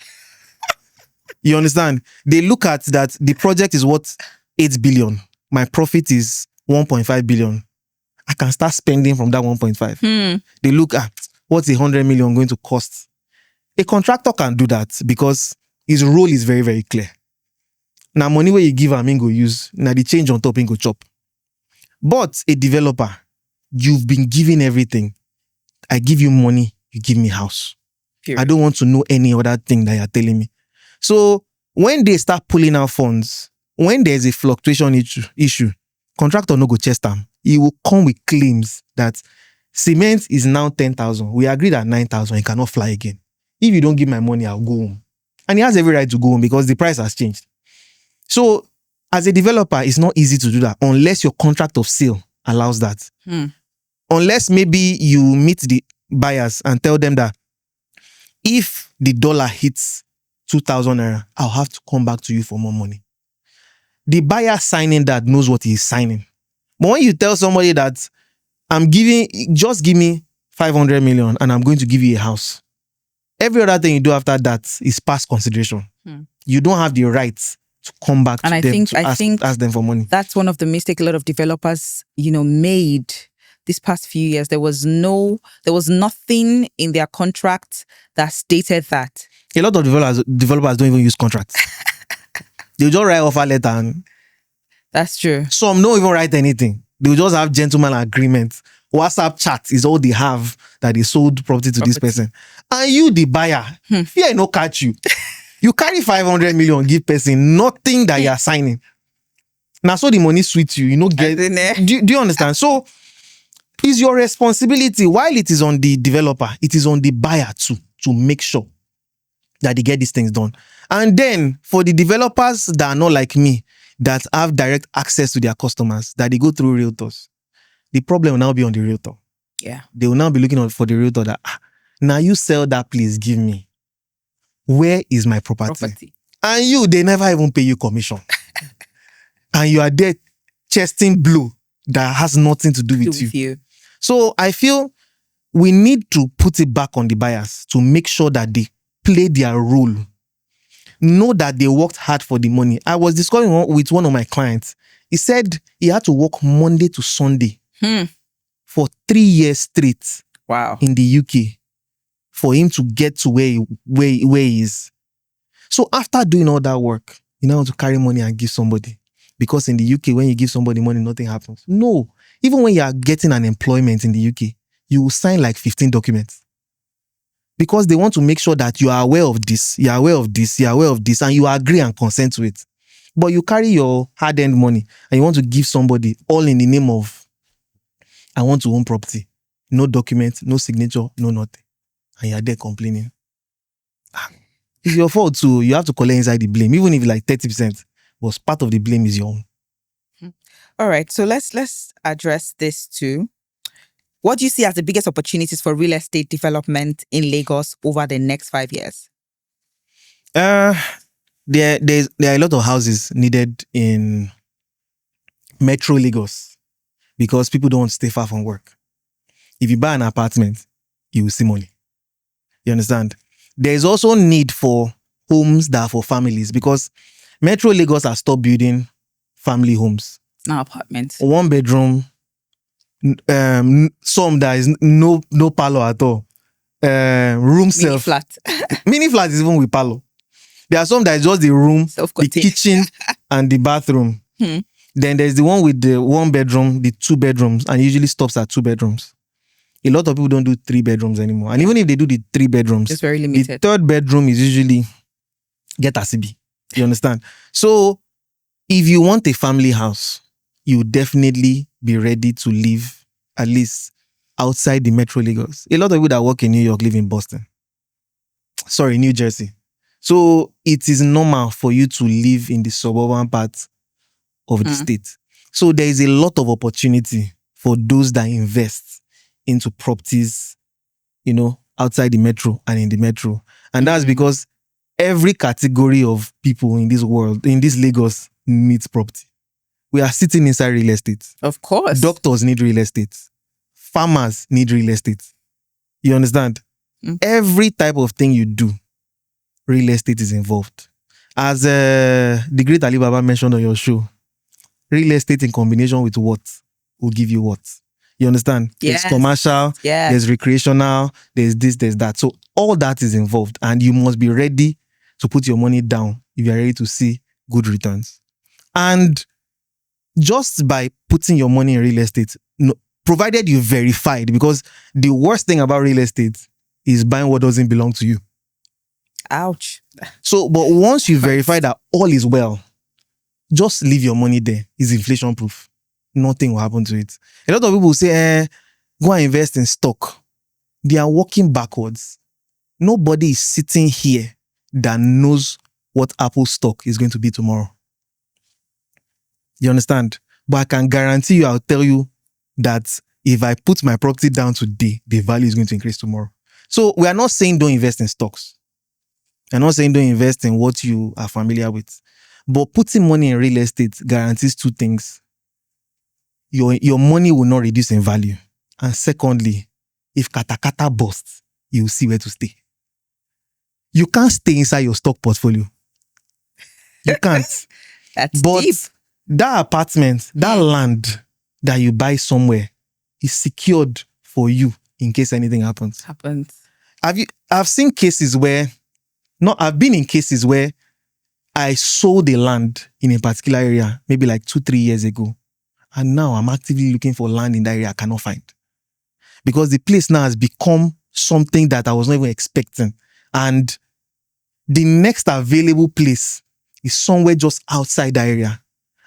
You understand? They look at that the project is worth 8 billion. My profit is 1.5 billion. I can start spending from that 1.5. They look at what's 100 million going to cost. A contractor can do that because his role is very, very clear. Now, money where you give him, go use. Now, the change on top, go chop. But a developer, you've been given everything. I give you money, you give me house. Period. I don't want to know any other thing that you're telling me. So when they start pulling out funds, when there's a fluctuation issue, contractor no go chest them. He will come with claims that cement is now 10,000. We agreed at 9,000. It cannot fly again. If you don't give my money, I'll go home. And he has every right to go home because the price has changed. So as a developer, it's not easy to do that unless your contract of sale allows that. Unless maybe you meet the buyers and tell them that if the dollar hits 2,000 naira, I'll have to come back to you for more money. The buyer signing that knows what he is signing. But when you tell somebody that just give me 500 million and I'm going to give you a house, every other thing you do after that is past consideration. You don't have the right to come back to them to ask them for money. That's one of the mistakes a lot of developers, made this past few years. There was nothing in their contract that stated that. A lot of developers don't even use contracts. They'll just write offer letter and that's true. Some don't even write anything. They'll just have gentleman agreement. WhatsApp chat is all they have that they sold property to this person. And you, the buyer, fear no catch you. You carry 500 million, give person nothing that you are signing. Now, so the money sweet you, get. Do you understand? So, it's your responsibility. While it is on the developer, it is on the buyer too to make sure that they get these things done. And then for the developers that are not like me, that have direct access to their customers, that they go through realtors, the problem will now be on the realtor. Yeah. They will now be looking for the realtor that, now you sell that place, give me. Where is my property? And they never even pay you commission. And you are there chesting blow that has nothing to do with you. So I feel we need to put it back on the buyers to make sure that they play their role. Know that they worked hard for the money. I was discussing with one of my clients. He said he had to work Monday to Sunday for 3 years straight. Wow. In the UK for him to get to where he is. So after doing all that work, you now want to carry money and give somebody. Because in the UK, when you give somebody money, nothing happens. No. Even when you are getting an employment in the UK, you will sign like 15 documents. Because they want to make sure that you are aware of this, you are aware of this, you are aware of this, and you agree and consent to it. But you carry your hard-earned money and you want to give somebody all in the name of, I want to own property. No document, no signature, no nothing. And you're there complaining. It's your fault too. You have to collect inside the blame, even if like 30%. But part of the blame is your own. All right. So let's address this too. What do you see as the biggest opportunities for real estate development in Lagos over the next 5 years? There are a lot of houses needed in Metro Lagos because people don't want to stay far from work. If you buy an apartment, you will see money. You understand? There is also need for homes that are for families because Metro Lagos has stopped building family homes. Now apartments. 1 bedroom, some that is no parlor at all. Room self. Flat. Mini flat is even with parlor. There are some that is just the room, the kitchen, and the bathroom. Then there's the one with the 1 bedroom, the 2 bedrooms, and usually stops at 2 bedrooms. A lot of people don't do 3 bedrooms anymore. And even if they do the 3 bedrooms, it's very limited. The 3rd bedroom is usually get a CB. You understand? So if you want a family house, you definitely be ready to live at least outside the Metro Lagos. A lot of people that work in New York live in Boston. Sorry, New Jersey. So it is normal for you to live in the suburban part of the state. So there is a lot of opportunity for those that invest into properties, outside the metro and in the metro. And that's because every category of people in this world, in this Lagos, needs property. We are sitting inside real estate. Of course. Doctors need real estate. Farmers need real estate. You understand? Every type of thing you do, real estate is involved. As the great Ali Baba mentioned on your show, real estate in combination with what will give you what? You understand? Yes. There's commercial, there's recreational, there's this, there's that. So all that is involved and you must be ready to put your money down if you're ready to see good returns. And just by putting your money in real estate, provided you verified, because the worst thing about real estate is buying what doesn't belong to you. Ouch. So, but once you verify that all is well, just leave your money there. It's inflation proof. Nothing will happen to it. A lot of people say, go and invest in stock. They are walking backwards. Nobody is sitting here that knows what Apple stock is going to be tomorrow. You understand? But I can guarantee you, I'll tell you that if I put my property down today, the value is going to increase tomorrow. So we are not saying don't invest in stocks. I'm not saying don't invest in what you are familiar with. But putting money in real estate guarantees 2 things. Your money will not reduce in value. And secondly, if katakata busts, you will see where to stay. You can't stay inside your stock portfolio. You can't. That's but deep. That apartment, that land that you buy somewhere is secured for you in case anything happens. I've seen cases where, I've been in cases where I sold a land in a particular area, maybe like 2-3 years ago. And now I'm actively looking for land in that area I cannot find. Because the place now has become something that I was not even expecting. And the next available place is somewhere just outside the area.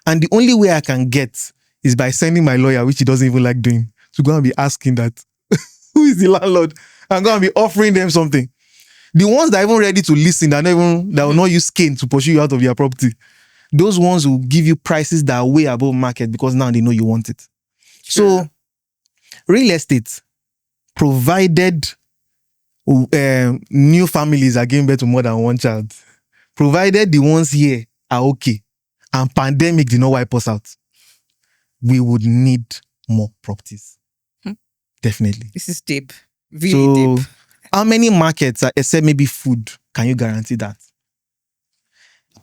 And the only way I can get is by sending my lawyer, which he doesn't even like doing, to go and be asking that, who is the landlord? And go and be offering them something. The ones that are even ready to listen, that will not use cane to pursue you out of their property, those ones will give you prices that are way above market because now they know you want it. Sure. So, real estate, provided new families are giving birth to more than one child, provided the ones here are okay, and pandemic did not wipe us out, we would need more properties. Definitely. This is deep. Really deep. How many markets, except maybe food, can you guarantee that?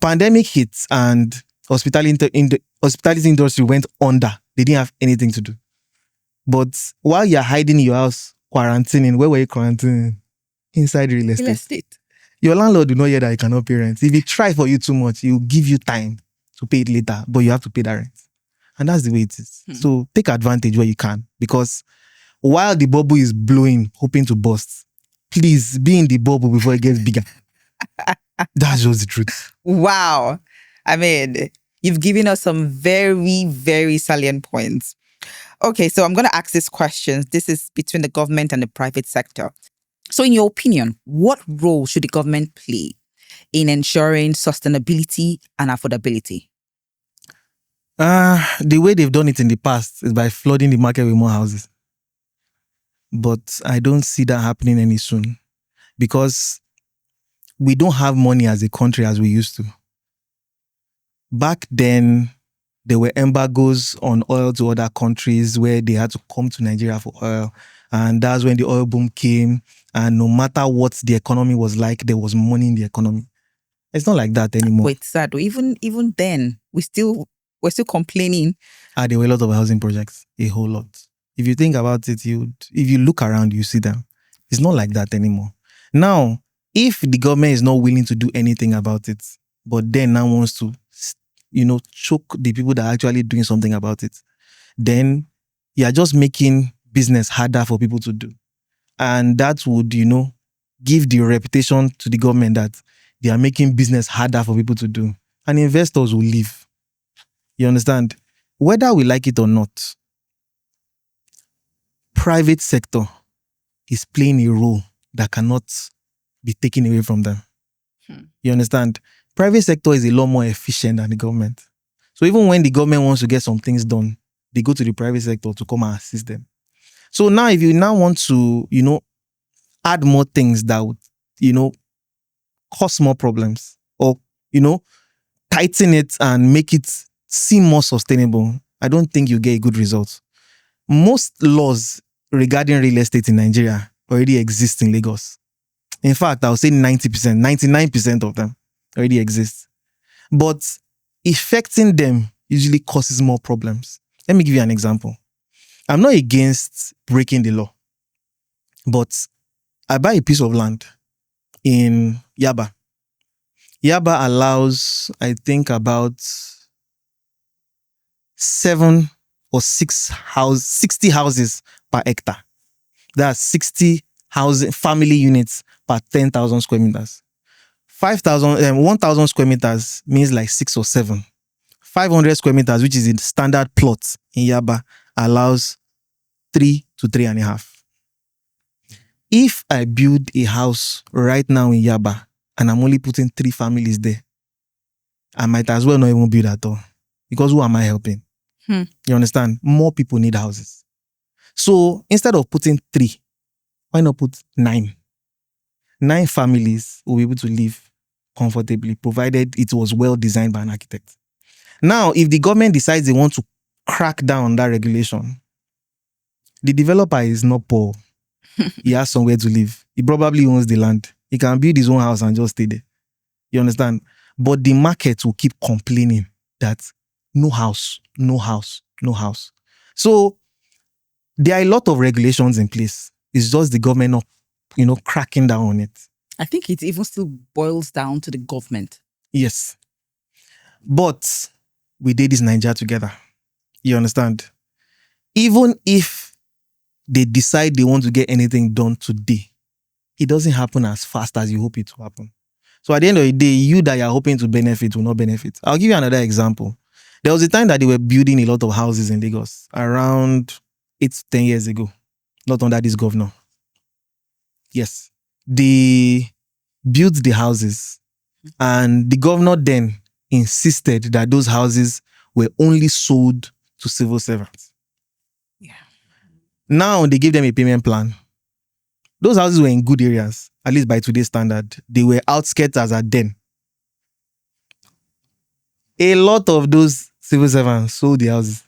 Pandemic hits and hospitality industry went under. They didn't have anything to do. But while you're hiding in your house, quarantining, where were you quarantining? Inside real estate. Real estate. Your landlord will not hear that you cannot pay rent. If he try for you too much, he will give you time to pay it later, but you have to pay that rent. And that's the way it is. So take advantage where you can, because while the bubble is blowing, hoping to burst, please be in the bubble before it gets bigger. That's just the truth. Wow. I mean, you've given us some very, very salient points. Okay, so I'm going to ask these questions. This is between the government and the private sector. So in your opinion, what role should the government play in ensuring sustainability and affordability? The way they've done it in the past is by flooding the market with more houses. But I don't see that happening any soon, because we don't have money as a country as we used to. Back then, there were embargoes on oil to other countries where they had to come to Nigeria for oil. And that's when the oil boom came. And no matter what the economy was like, there was money in the economy. It's not like that anymore. Wait, sad. Even then, we're still complaining. There were a lot of housing projects, a whole lot. If you think about it, if you look around, you see them. It's not like that anymore. Now, if the government is not willing to do anything about it, but then now wants to, choke the people that are actually doing something about it, then you're just making business harder for people to do. And that would, give the reputation to the government that they are making business harder for people to do. And investors will leave. You understand? Whether we like it or not, private sector is playing a role that cannot be taken away from them. You understand? Private sector is a lot more efficient than the government. So even when the government wants to get some things done, they go to the private sector to come and assist them. So now if you now want to, add more things that would, cause more problems, or, tighten it and make it seem more sustainable, I don't think you get a good result. Most laws regarding real estate in Nigeria already exist in Lagos. In fact, I would say 90%, 99% of them already exist. But effecting them usually causes more problems. Let me give you an example. I'm not against breaking the law, but I buy a piece of land in Yaba. Yaba allows, I think, about 60 houses per hectare. That's 60 housing family units per 10,000 square meters. 1,000 square meters means like 6 or 7. 500 square meters, which is the standard plot in Yaba, allows 3 to 3.5. If I build a house right now in Yaba and I'm only putting 3 families there, I might as well not even build at all. Because who am I helping? You understand? More people need houses. So instead of putting 3, why not put 9? 9 families will be able to live comfortably, provided it was well designed by an architect. Now, if the government decides they want to crack down on that regulation, the developer is not poor. He has somewhere to live. He probably owns the land. He can build his own house and just stay there. You understand? But the market will keep complaining that no house, no house, no house. So there are a lot of regulations in place. It's just the government not, cracking down on it. I think it even still boils down to the government. Yes. But we did this Nigeria together. You understand? Even if they decide they want to get anything done today, it doesn't happen as fast as you hope it will happen. So at the end of the day, you that you're hoping to benefit will not benefit. I'll give you another example. There was a time that they were building a lot of houses in Lagos around 8 to 10 years ago. Not under this governor. Yes. They built the houses, and the governor then insisted that those houses were only sold to civil servants. Yeah. Now they give them a payment plan. Those houses were in good areas, at least by today's standard. They were outskirts as at then. A lot of those civil servants sold the houses.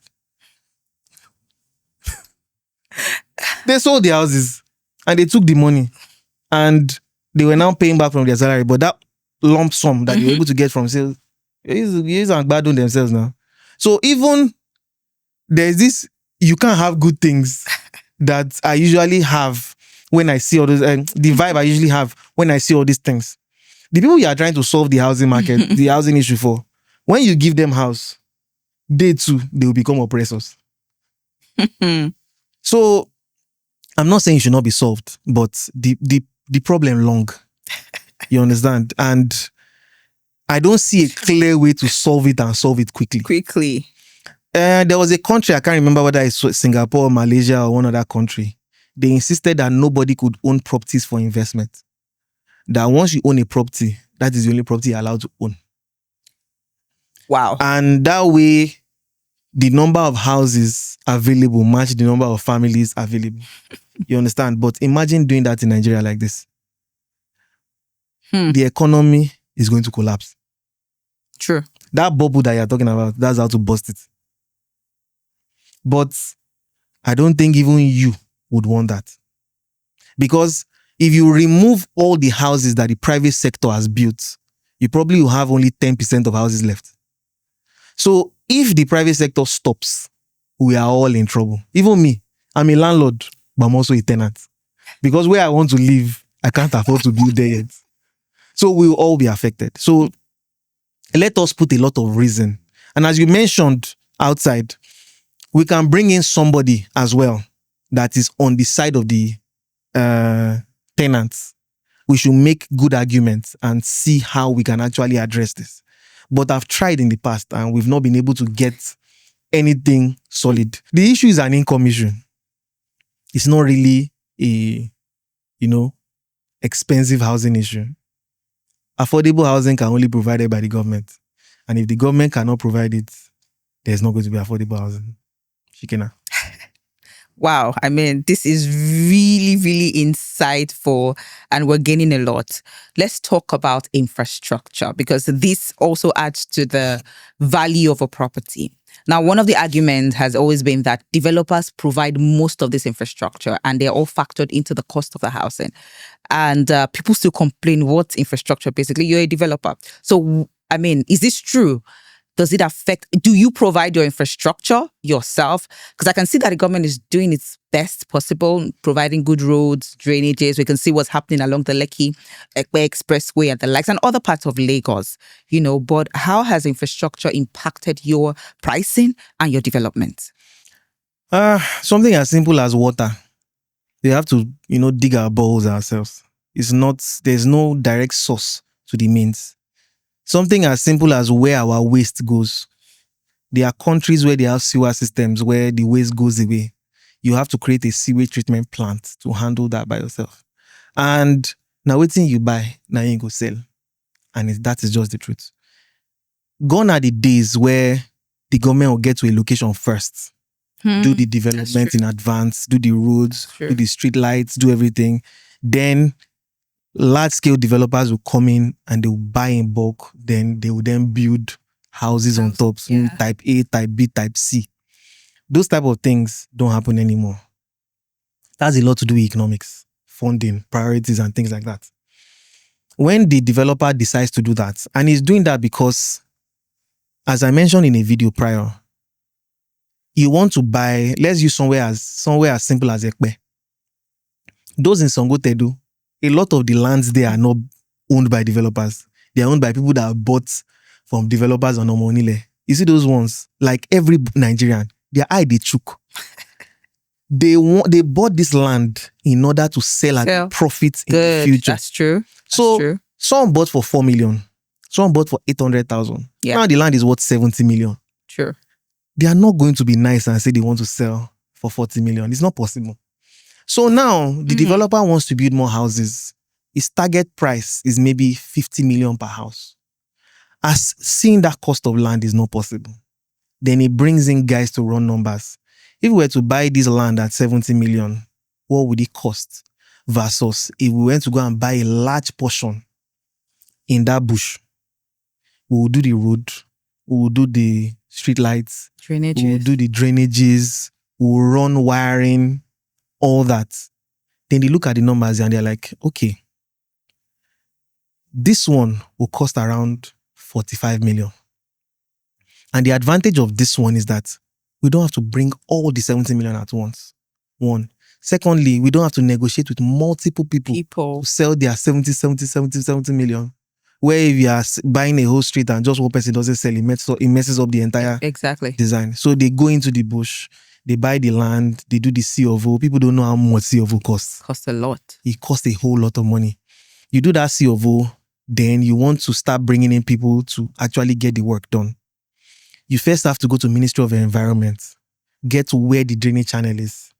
They sold the houses and they took the money, and they were now paying back from their salary. But that lump sum that they were able to get from sales, use and bad on themselves now. So even there's this, you can't have good things that I usually have when I see all those, the vibe I usually have when I see all these things. The people you are trying to solve the housing market, the housing issue for, when you give them house, they too, they will become oppressors. So I'm not saying it should not be solved, but the problem long. You understand? And I don't see a clear way to solve it and solve it quickly. There was a country, I can't remember whether it's Singapore, Malaysia, or one other country. They insisted that nobody could own properties for investment. That once you own a property, that is the only property you're allowed to own. Wow. And that way, the number of houses available match the number of families available. You understand? But imagine doing that in Nigeria like this. The economy is going to collapse. True. That bubble that you're talking about, that's how to bust it. But I don't think even you would want that. Because if you remove all the houses that the private sector has built, you probably will have only 10% of houses left. So if the private sector stops, we are all in trouble. Even me, I'm a landlord, but I'm also a tenant. Because where I want to live, I can't afford to build there yet. So we will all be affected. So let us put a lot of reason. And as you mentioned outside, we can bring in somebody as well that is on the side of the tenants. We should make good arguments and see how we can actually address this. But I've tried in the past and we've not been able to get anything solid. The issue is an income issue. It's not really a, expensive housing issue. Affordable housing can only be provided by the government. And if the government cannot provide it, there's not going to be affordable housing. Shikena. Wow. I mean, this is really, really insightful and we're gaining a lot. Let's talk about infrastructure because this also adds to the value of a property. Now, one of the arguments has always been that developers provide most of this infrastructure and they're all factored into the cost of the housing. And people still complain, what infrastructure? Basically, you're a developer. So, I mean, is this true? Does it affect, do you provide your infrastructure yourself? Because I can see that the government is doing its best possible, providing good roads, drainages. We can see what's happening along the Lekki Ikoyi Expressway and the likes and other parts of Lagos, but how has infrastructure impacted your pricing and your development? Something as simple as water. We have to, dig our bowls ourselves. There's no direct source to the means. Something as simple as where our waste goes. There are countries where they have sewer systems where the waste goes away. You have to create a sewage treatment plant to handle that by yourself. And now waiting you buy, now you go sell. And that is just the truth. Gone are the days where the government will get to a location first. Do the development in advance, do the roads, do the street lights, do everything. Then large-scale developers will come in and they will buy in bulk. Then they will then build houses on top. Type A, type B, type C. Those type of things don't happen anymore. That's a lot to do with economics, funding, priorities, and things like that. When the developer decides to do that, and he's doing that because, as I mentioned in a video prior, you want to buy, let's use somewhere as simple as Ekpe. Those in Songotedu, a lot of the lands there are not owned by developers. They are owned by people that are bought from developers on Omonile. You see those ones, like every Nigerian, their eye they chook. They bought this land in order to sell at profit in the future. That's true. Some bought for 4 million. Some bought for 800,000. Yeah. Now the land is worth 70 million. Sure. They are not going to be nice and say they want to sell for 40 million. It's not possible. So now the developer wants to build more houses. His target price is maybe 50 million per house. As seeing that cost of land is not possible, then he brings in guys to run numbers. If we were to buy this land at 70 million, what would it cost? Versus if we went to go and buy a large portion in that bush, we will do the road, we will do the street lights, Drainages. we will do the drainages, we will run wiring, all that. Then they look at the numbers and they're like, okay, this one will cost around 45 million. And the advantage of this one is that we don't have to bring all the 70 million at once. One. Secondly, we don't have to negotiate with multiple people to sell their 70 million. Where if you are buying a whole street and just one person doesn't sell, it messes up the entire design. So they go into the bush, they buy the land, they do the C of O. People don't know how much C of O costs. Costs a lot. It costs a whole lot of money. You do that C of O, then you want to start bringing in people to actually get the work done. You first have to go to Ministry of Environment, get to where the drainage channel is.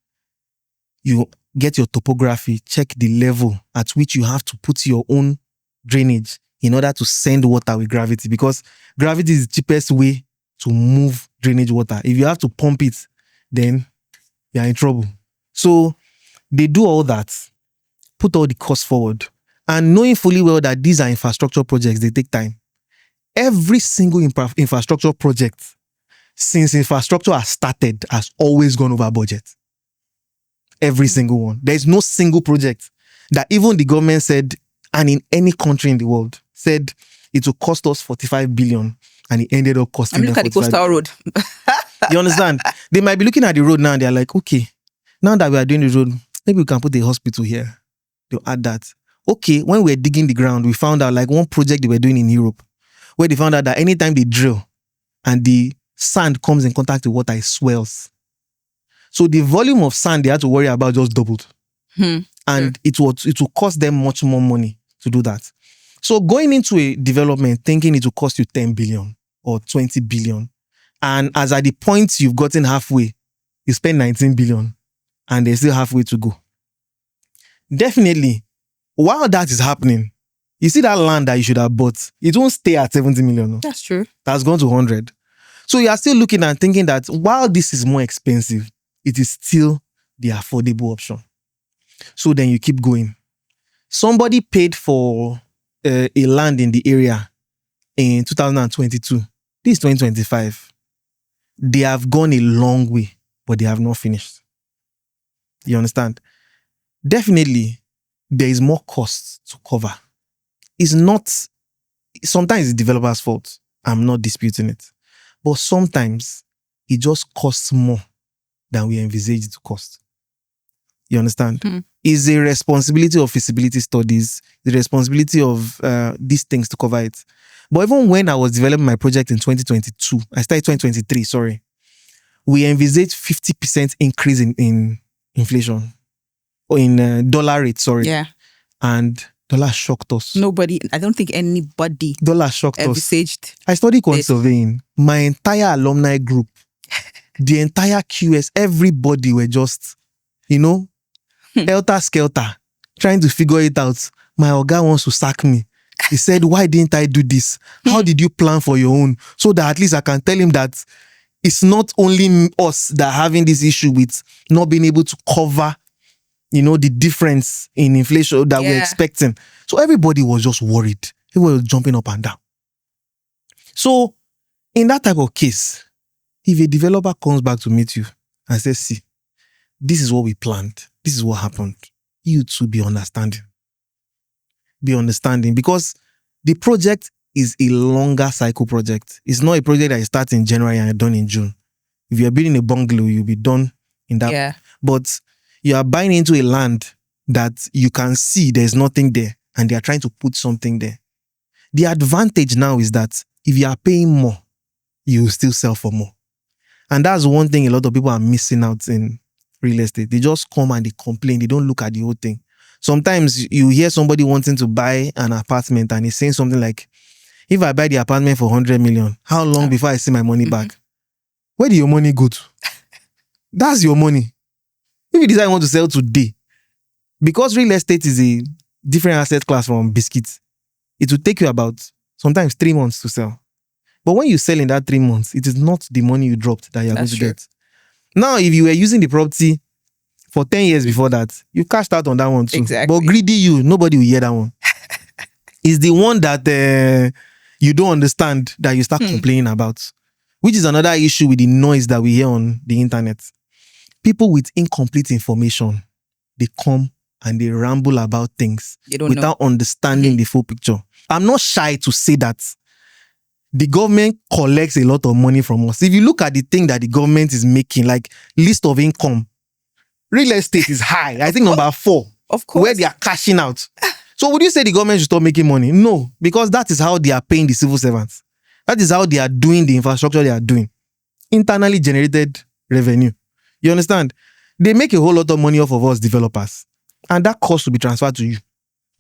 You get your topography, check the level at which you have to put your own drainage in order to send water with gravity, because gravity is the cheapest way to move drainage water. If you have to pump it, then you're in trouble. So they do all that, put all the costs forward, and knowing fully well that these are infrastructure projects, they take time. Every single infrastructure project since infrastructure has started has always gone over budget. Every single one. There is no single project that even the government said, and in any country in the world, said it will cost us 45 billion and it ended up costing them 45 billion. Look at the coastal road. You understand? They might be looking at the road now and they're like, okay, now that we are doing the road, maybe we can put a hospital here. They'll add that. Okay, when we were digging the ground, we found out like one project they were doing in Europe, where they found out that anytime they drill and the sand comes in contact with water, it swells. So the volume of sand they had to worry about just doubled. And it will cost them much more money to do that. So going into a development thinking it will cost you 10 billion or 20 billion, and as at the point you've gotten halfway, you spend 19 billion and there's still halfway to go. Definitely, while that is happening, you see that land that you should have bought, it won't stay at 70 million. No? That's true. That's gone to 100. So you are still looking and thinking that while this is more expensive, it is still the affordable option. So then you keep going. Somebody paid for a land in the area in 2022. This is 2025. They have gone a long way, but they have not finished. You understand? Definitely, there is more costs to cover. It's not, sometimes it's the developer's fault. I'm not disputing it. But sometimes it just costs more than we envisaged it to cost. You understand? It's a responsibility of feasibility studies, the responsibility of these things to cover it. But even when I was developing my project in 2022, I started 2023, sorry, we envisaged 50% increase in inflation, or in dollar rate, sorry. Yeah. And dollar shocked us. Nobody, I don't think anybody Dollar shocked us. envisaged. I studied quant surveying. My entire alumni group, the entire QS, everybody were just, helter-skelter, trying to figure it out. My Oga wants to sack me. He said, why didn't I do this? How did you plan for your own? So that at least I can tell him that it's not only us that are having this issue with not being able to cover, the difference in inflation that we're expecting. So everybody was just worried. Everybody was jumping up and down. So in that type of case, if a developer comes back to meet you and says, see, this is what we planned. This is what happened. You too be understanding. Be understanding, because the project is a longer cycle project. It's not a project that starts in January and done in June. If you're building a bungalow, you'll be done in that. Yeah. But you are buying into a land that you can see there's nothing there and they are trying to put something there. The advantage now is that if you are paying more, you will still sell for more. And that's one thing a lot of people are missing out in real estate. They just come and they complain. They don't look at the whole thing. Sometimes you hear somebody wanting to buy an apartment and he's saying something like, if I buy the apartment for 100 million, how long before I see my money back? Where did your money go to? That's your money. If you decide you want to sell today, because real estate is a different asset class from biscuits, it will take you about sometimes 3 months to sell. But when you sell in that 3 months, it is not the money you dropped that you're going to get. Now, if you were using the property for 10 years before that, you cashed out on that one too. Exactly. But greedy you, nobody will hear that one. It's the one that you don't understand that you start complaining about, which is another issue with the noise that we hear on the internet. People with incomplete information, they come and they ramble about things without understanding the full picture. I'm not shy to say that the government collects a lot of money from us. If you look at the thing that the government is making, like list of income, real estate is high. I think number 4. Of course. Where they are cashing out. So would you say the government should stop making money? No, because that is how they are paying the civil servants. That is how they are doing the infrastructure they are doing. Internally generated revenue. You understand? They make a whole lot of money off of us developers. And that cost will be transferred to you.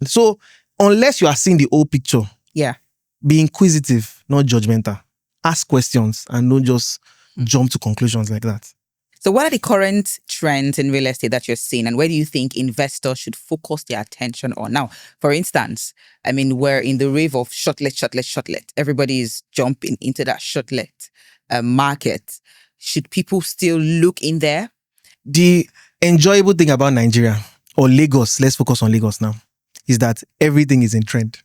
So unless you are seeing the whole picture, be inquisitive, not judgmental. Ask questions and don't just jump to conclusions like that. So what are the current trends in real estate that you're seeing, and where do you think investors should focus their attention on? Now, for instance, I mean, we're in the wave of shortlet. Everybody is jumping into that shortlet market. Should people still look in there? The enjoyable thing about Nigeria, or Lagos, let's focus on Lagos now, is that everything is in trend.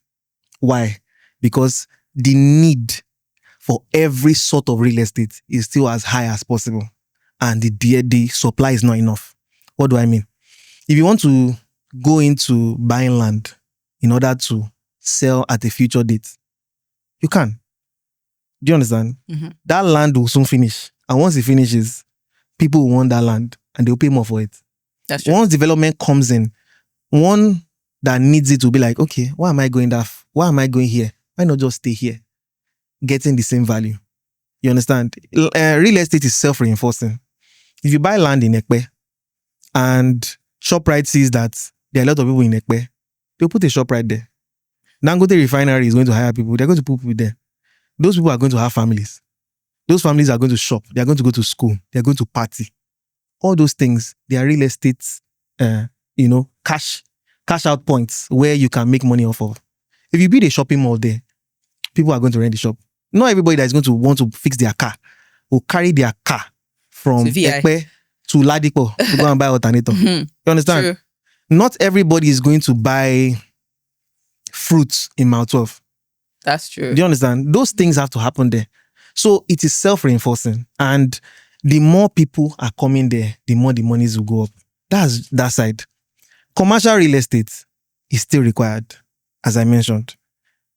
Why? Because the need for every sort of real estate is still as high as possible. And the supply is not enough. What do I mean? If you want to go into buying land in order to sell at a future date, you can. Do you understand? That land will soon finish. And once it finishes, people will want that land and they'll pay more for it. That's true. Once development comes in, one that needs it will be like, okay, why am I going here? Why not just stay here? Getting the same value. You understand? Real estate is self-reinforcing. If you buy land in Ekpe and ShopRite sees that there are a lot of people in Ekpe, they'll put a ShopRite there. Dangote Refinery is going to hire people. They're going to put people there. Those people are going to have families. Those families are going to shop. They're going to go to school. They're going to party. All those things, they are real estate, cash out points where you can make money off of. If you build a shopping mall there, people are going to rent the shop. Not everybody that is going to want to fix their car will carry their car from Ekpe to Ladipo to go and buy alternator. You understand? True. Not everybody is going to buy fruits in Mount 12. That's true. Do you understand? Those things have to happen there. So it is self-reinforcing. And the more people are coming there, the more the monies will go up. That's that side. Commercial real estate is still required, as I mentioned.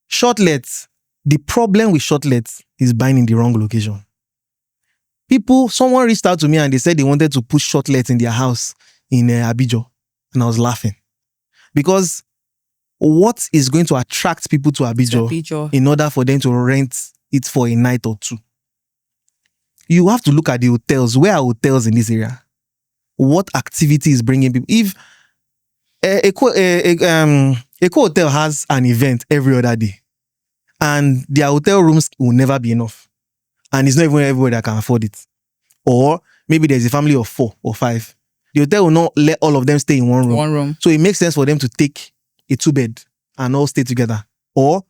Shortlets, the problem with shortlets is buying in the wrong location. Someone reached out to me and they said they wanted to put shortlets in their house in Abidjan. And I was laughing. Because what is going to attract people to Abidjan in order for them to rent it for a night or two? You have to look at the hotels. Where are hotels in this area? What activity is bringing people? If Eco Hotel has an event every other day, and their hotel rooms will never be enough, and it's not even everybody that can afford it, or maybe there's a family of 4 or 5, the hotel will not let all of them stay in one room. So it makes sense for them to take a 2-bed and all stay together. Or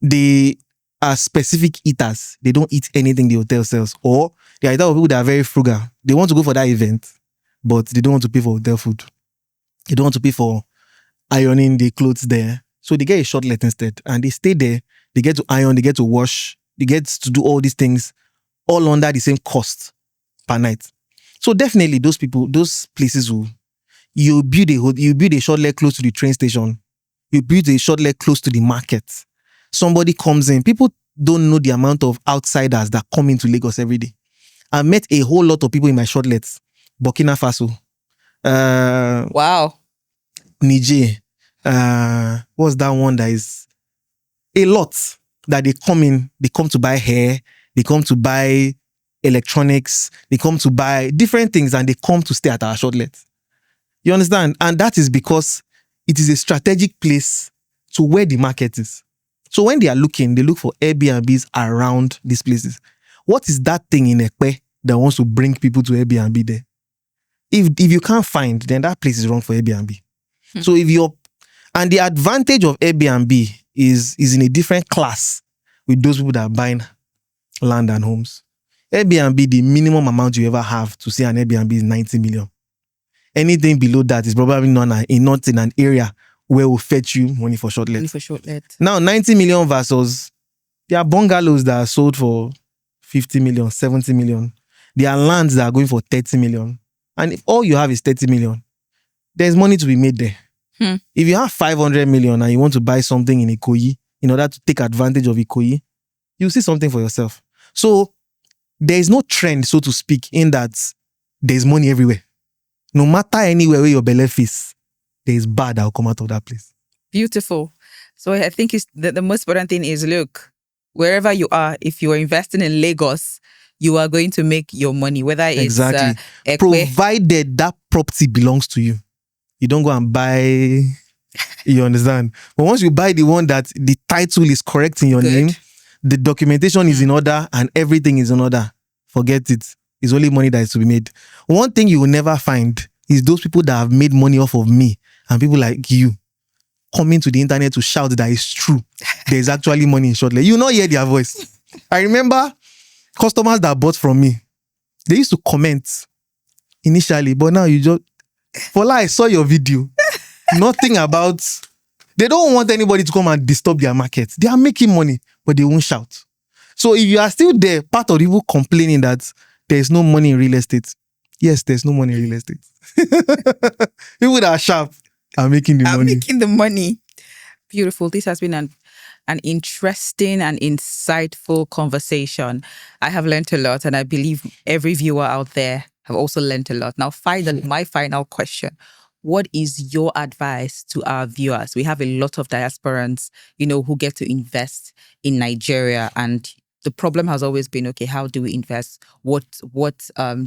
they are specific eaters. They don't eat anything the hotel sells. Or they are the type of people that are very frugal. They want to go for that event, but they don't want to pay for hotel food. They don't want to pay for ironing the clothes there. So they get a shortlet instead. And they stay there. They get to iron. They get to wash. They get to do all these things all under the same cost per night. So definitely those places you build a shortlet close to the train station. You build a shortlet close to the market. Somebody comes in. People don't know the amount of outsiders that come into Lagos every day. I met a whole lot of people in my shortlets. Burkina Faso. Wow. Niger. What's that one that is a lot that they come to buy hair, they come to buy electronics, they come to buy different things, and they come to stay at our shortlet. You understand? And that is because it is a strategic place to where the market is. So when they are looking, they look for Airbnbs around these places. What is that thing in Ekpe that wants to bring people to Airbnb there. If you can't find, then that place is wrong for Airbnb. So and the advantage of Airbnb is in a different class with those people that are buying land and homes. Airbnb, the minimum amount you ever have to see an Airbnb is 90 million. Anything below that is probably not in an area where will fetch you money for short let. Now, 90 million versus there are bungalows that are sold for 50 million, 70 million. There are lands that are going for 30 million. And if all you have is 30 million, there's money to be made there. If you have 500 million and you want to buy something in Ikoyi, in order to take advantage of Ikoyi, you'll see something for yourself. So there is no trend, so to speak, in that there's money everywhere. No matter anywhere where your belly is, there is bad that will come out of that place. Beautiful. So I think the most important thing is, look, wherever you are, if you are investing in Lagos, you are going to make your money, whether it's exactly. Provided that property belongs to you. You don't go and buy, you understand? But once you buy the one that the title is correct in your name, the documentation is in order and everything is in order, forget it. It's only money that is to be made. One thing you will never find is those people that have made money off of me and people like you coming to the internet to shout that it's true. There's actually money in short let. You will not hear their voice. I remember customers that bought from me, they used to comment initially, but now you just, Fola, I saw your video. Nothing about, they don't want anybody to come and disturb their market. They are making money, but they won't shout. So if you are still there, part of the people complaining that there's no money in real estate. Yes, there's no money in real estate. People that are sharp are making the money. Beautiful. This has been an interesting and insightful conversation. I have learned a lot, and I believe every viewer out there have also learned a lot. Now, finally, my final question. What is your advice to our viewers? We have a lot of diasporans, who get to invest in Nigeria, and the problem has always been, okay, how do we invest? What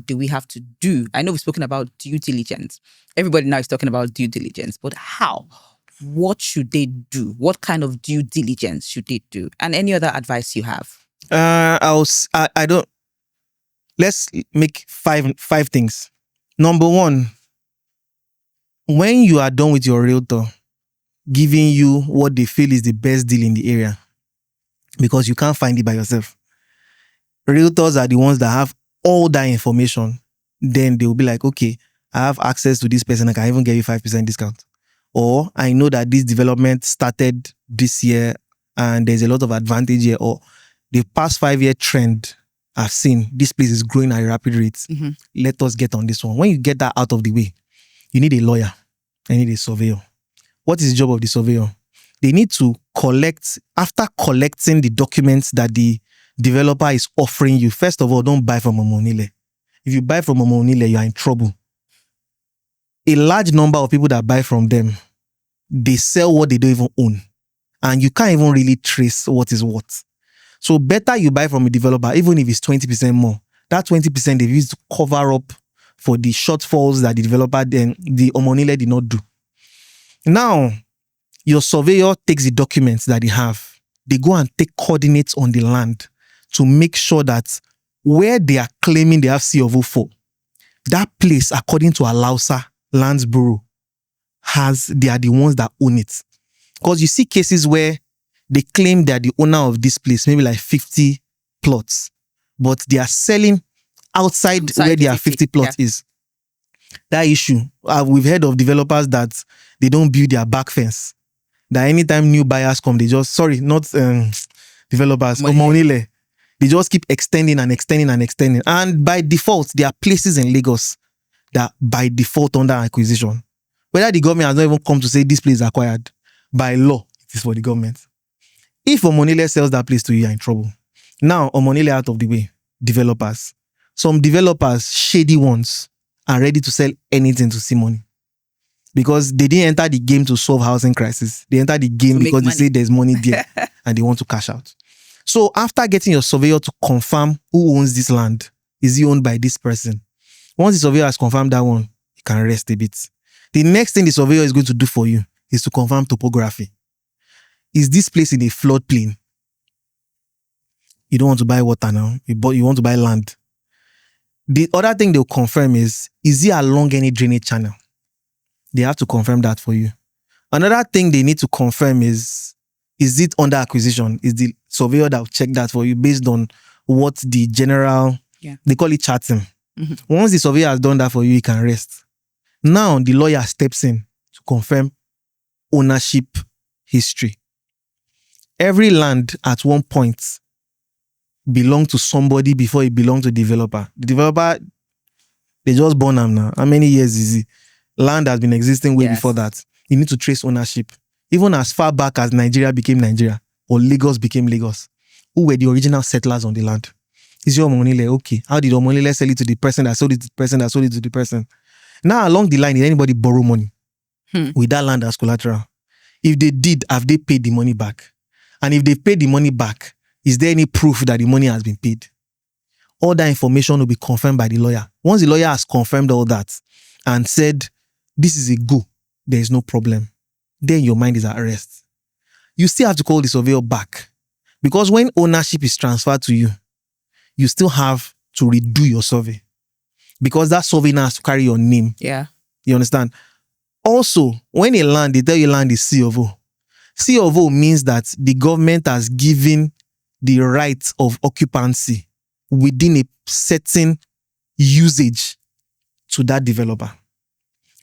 do we have to do? I know we've spoken about due diligence. Everybody now is talking about due diligence, but how? What should they do? What kind of due diligence should they do? And any other advice you have? Let's make five things. Number one, when you are done with your realtor giving you what they feel is the best deal in the area, because you can't find it by yourself. Realtors are the ones that have all that information. Then they will be like, okay, I have access to this person. I can even give you 5% discount. Or I know that this development started this year and there's a lot of advantage here. Or the past 5-year trend I've seen, this place is growing at a rapid rate. Mm-hmm. Let us get on this one. When you get that out of the way, you need a lawyer. You need a surveyor. What is the job of the surveyor? They need to collect, after collecting the documents that the developer is offering you. First of all, don't buy from Omonile. If you buy from Omonile, you are in trouble. A large number of people that buy from them, they sell what they don't even own. And you can't even really trace what is what. So better you buy from a developer, even if it's 20% more. That 20% they've used to cover up for the shortfalls that the developer, then the Omonile did not do. Now, your surveyor takes the documents that they have. They go and take coordinates on the land to make sure that where they are claiming they have C of O4, that place, according to Alausa Lands Bureau, they are the ones that own it. Because you see cases where they claim they are the owner of this place, maybe like 50 plots, but they are selling outside where their 50 plots is. That issue, we've heard of developers that they don't build their back fence. That anytime new buyers come, they just, developers, Omonile, they just keep extending and extending and extending. And by default, there are places in Lagos that by default under acquisition. Whether the government has not even come to say this place is acquired, by law, it is for the government. If Omonile sells that place to you, you're in trouble. Now, Omonile out of the way, developers. Some developers, shady ones, are ready to sell anything to see money. Because they didn't enter the game to solve housing crisis. They entered the game because they say there's money there and they want to cash out. So after getting your surveyor to confirm who owns this land, is it owned by this person? Once the surveyor has confirmed that one, you can rest a bit. The next thing the surveyor is going to do for you is to confirm topography. Is this place in a floodplain? You don't want to buy water now, but you want to buy land. The other thing they'll confirm is it along any drainage channel? They have to confirm that for you. Another thing they need to confirm is it under acquisition? Is the surveyor that will check that for you based on what the general, they call it charting. Once the surveyor has done that for you, you can rest. Now the lawyer steps in to confirm ownership history. Every land at one point belonged to somebody before it belonged to the developer. The developer, they just born them now. How many years is it? Land has been existing way before that. You need to trace ownership. Even as far back as Nigeria became Nigeria or Lagos became Lagos. Who were the original settlers on the land? Is your Omonile okay? How did Omonile sell it to the person that sold it to the person that sold it to the person? Now along the line, did anybody borrow money with that land as collateral? If they did, have they paid the money back? And if they paid the money back, is there any proof that the money has been paid? All that information will be confirmed by the lawyer. Once the lawyer has confirmed all that and said, this is a go, there is no problem, then your mind is at rest. You still have to call the surveyor back. Because when ownership is transferred to you, you still have to redo your survey. Because that survey now has to carry your name. Yeah. You understand? Also, when a land, they tell you land is C of O. C of O means that the government has given the right of occupancy within a certain usage to that developer.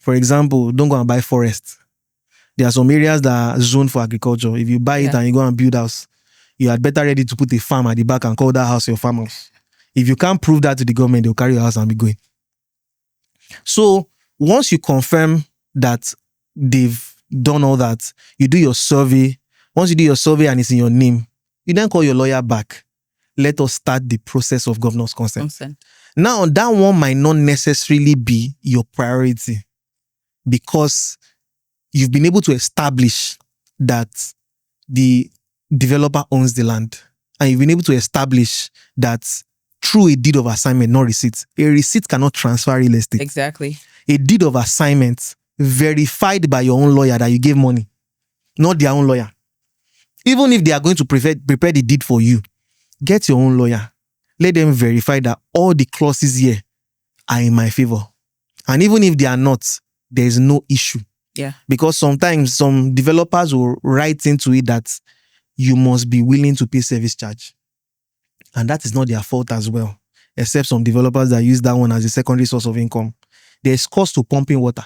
For example, don't go and buy forest. There are some areas that are zoned for agriculture. If you buy it and you go and build house, you are better ready to put a farm at the back and call that house your farmhouse. If you can't prove that to the government, they'll carry your house and be going. So once you confirm that they've done all that, you do your survey. Once you do your survey and it's in your name, you then call your lawyer back. Let us start the process of governor's consent. Now, that one might not necessarily be your priority because you've been able to establish that the developer owns the land. And you've been able to establish that through a deed of assignment, not receipt. A receipt cannot transfer real estate. Exactly. A deed of assignment verified by your own lawyer that you gave money, not their own lawyer. Even if they are going to prepare the deed for you, get your own lawyer. Let them verify that all the clauses here are in my favor. And even if they are not, there is no issue. Yeah. Because sometimes some developers will write into it that you must be willing to pay service charge. And that is not their fault as well, except some developers that use that one as a secondary source of income. There's cost to pumping water.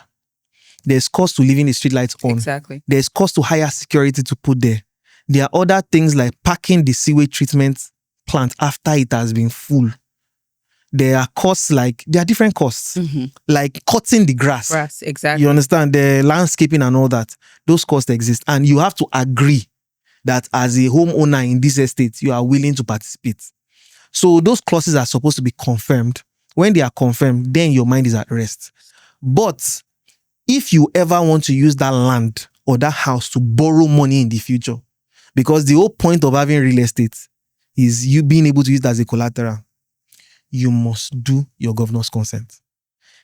There's cost to leaving the street lights on. Exactly. There's cost to hire security to put there. There are other things like packing the sewage treatment plant after it has been full. There are costs there are different costs, like cutting the grass. Exactly. You understand? The landscaping and all that. Those costs exist. And you have to agree that as a homeowner in this estate, you are willing to participate. So those clauses are supposed to be confirmed. When they are confirmed, then your mind is at rest. But if you ever want to use that land or that house to borrow money in the future, because the whole point of having real estate is you being able to use it as a collateral, you must do your governor's consent.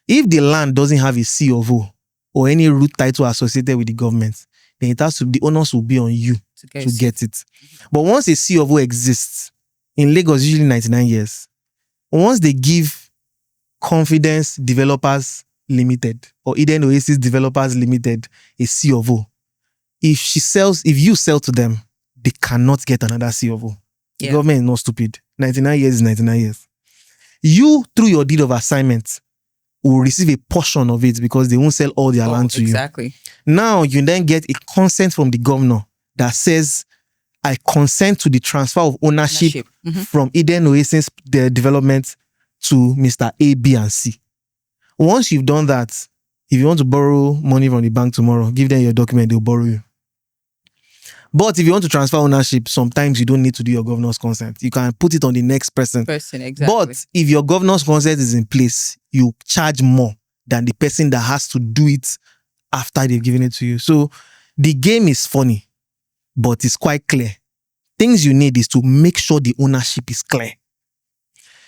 If the land doesn't have a C of O or any root title associated with the government, then it has to, the onus will be on you to get it. But once a C of O exists, in Lagos, usually 99 years, once they give Confidence Developers Limited or Eden Oasis Developers Limited a C of O, if you sell to them, they cannot get another C of O. The government is not stupid. 99 years is 99 years. You, through your deed of assignment, will receive a portion of it because they won't sell all their land to you. Exactly. Now, you then get a consent from the governor that says, I consent to the transfer of ownership from Eden Oasis the development to Mr. A, B, and C. Once you've done that, if you want to borrow money from the bank tomorrow, give them your document, they'll borrow you. But if you want to transfer ownership, sometimes you don't need to do your governor's consent. You can put it on the next person. Exactly. But if your governor's consent is in place, you charge more than the person that has to do it after they've given it to you. So the game is funny, but it's quite clear. Things you need is to make sure the ownership is clear.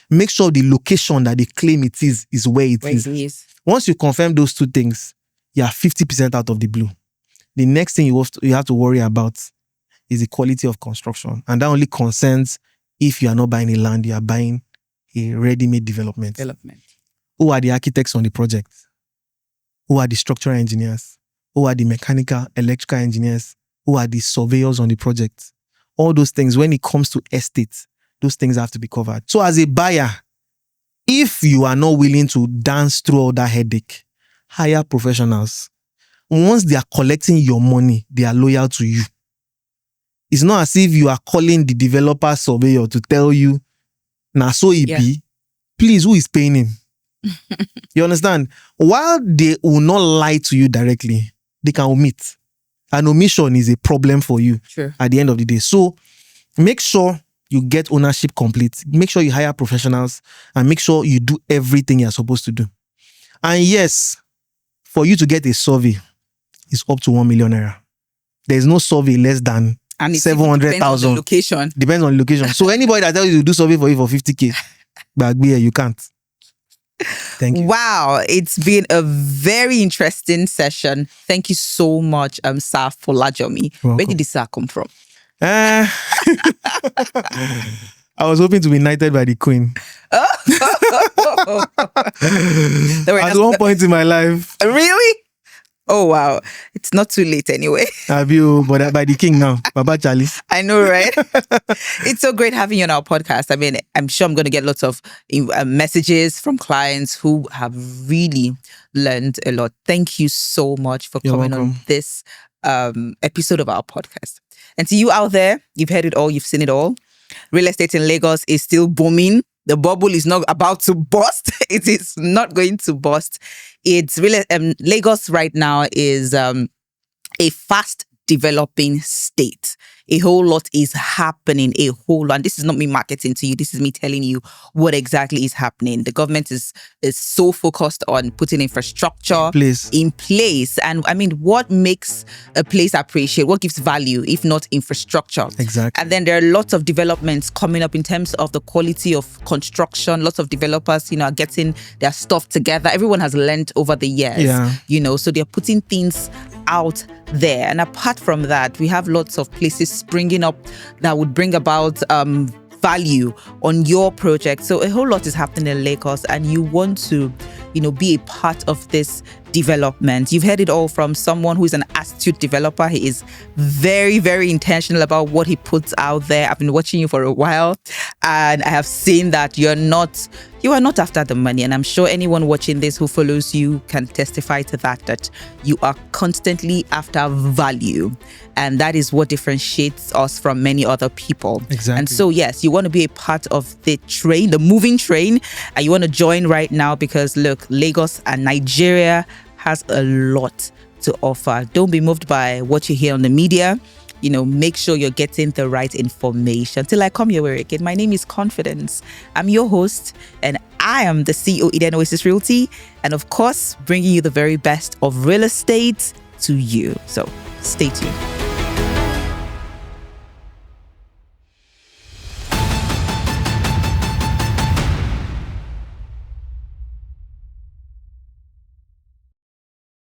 Make sure the location that they claim it is where it is. Once you confirm those two things, you are 50% out of the blue. The next thing you have to worry about is the quality of construction. And that only concerns if you are not buying a land, you are buying a ready-made development? Development. Who are the architects on the project? Who are the structural engineers? Who are the mechanical, electrical engineers? Who are the surveyors on the project? All those things, when it comes to estates, those things have to be covered. So as a buyer, if you are not willing to dance through all that headache, hire professionals. Once they are collecting your money, they are loyal to you. It's not as if you are calling the developer surveyor to tell you, nah, so it be. Please, who is paying him? You understand? While they will not lie to you directly, they can omit. And omission is a problem for you at the end of the day. So make sure you get ownership complete. Make sure you hire professionals and make sure you do everything you're supposed to do. And yes, for you to get a survey, it's up to 1 million naira. There's no survey less than 700,000. Location. Depends on the location. So anybody that tells you to do survey for you for 50K, but you can't. Thank you. Wow, it's been a very interesting session. Thank you so much, Sir Folajomi. Where did this sir come from? I was hoping to be knighted by the queen. At one point in my life. Really? Oh, wow. It's not too late anyway. Have you, but by the king now, Baba Charlie. I know, right? It's so great having you on our podcast. I mean, I'm sure I'm going to get lots of messages from clients who have really learned a lot. Thank you so much for coming on this episode of our podcast. And to you out there, you've heard it all, you've seen it all. Real estate in Lagos is still booming. The bubble is not about to burst. It is not going to burst. It's really Lagos right now is a fast developing state. A whole lot is happening, a whole lot. And this is not me marketing to you. This is me telling you what exactly is happening. The government is so focused on putting infrastructure in place. And I mean, what makes a place appreciate? What gives value if not infrastructure? Exactly. And then there are lots of developments coming up in terms of the quality of construction. Lots of developers, are getting their stuff together. Everyone has learned over the years, so they're putting things out there. And apart from that, we have lots of places springing up that would bring about value on your project. So a whole lot is happening in Lagos, and you want to, be a part of this development. You've heard it all from someone who is an astute developer. He is very, very intentional about what he puts out there. I've been watching you for a while, and I have seen that you are not after the money. And I'm sure anyone watching this who follows you can testify to that you are constantly after value. And that is what differentiates us from many other people. Exactly. And so, yes, you want to be a part of the train, the moving train, and you want to join right now because, look, Lagos and Nigeria has a lot to offer. Don't be moved by what you hear on the media. Make sure you're getting the right information. Till I come your way again, my name is Confidence. I'm your host, and I am the CEO of Oasis Realty, and of course, bringing you the very best of real estate to you. So stay tuned.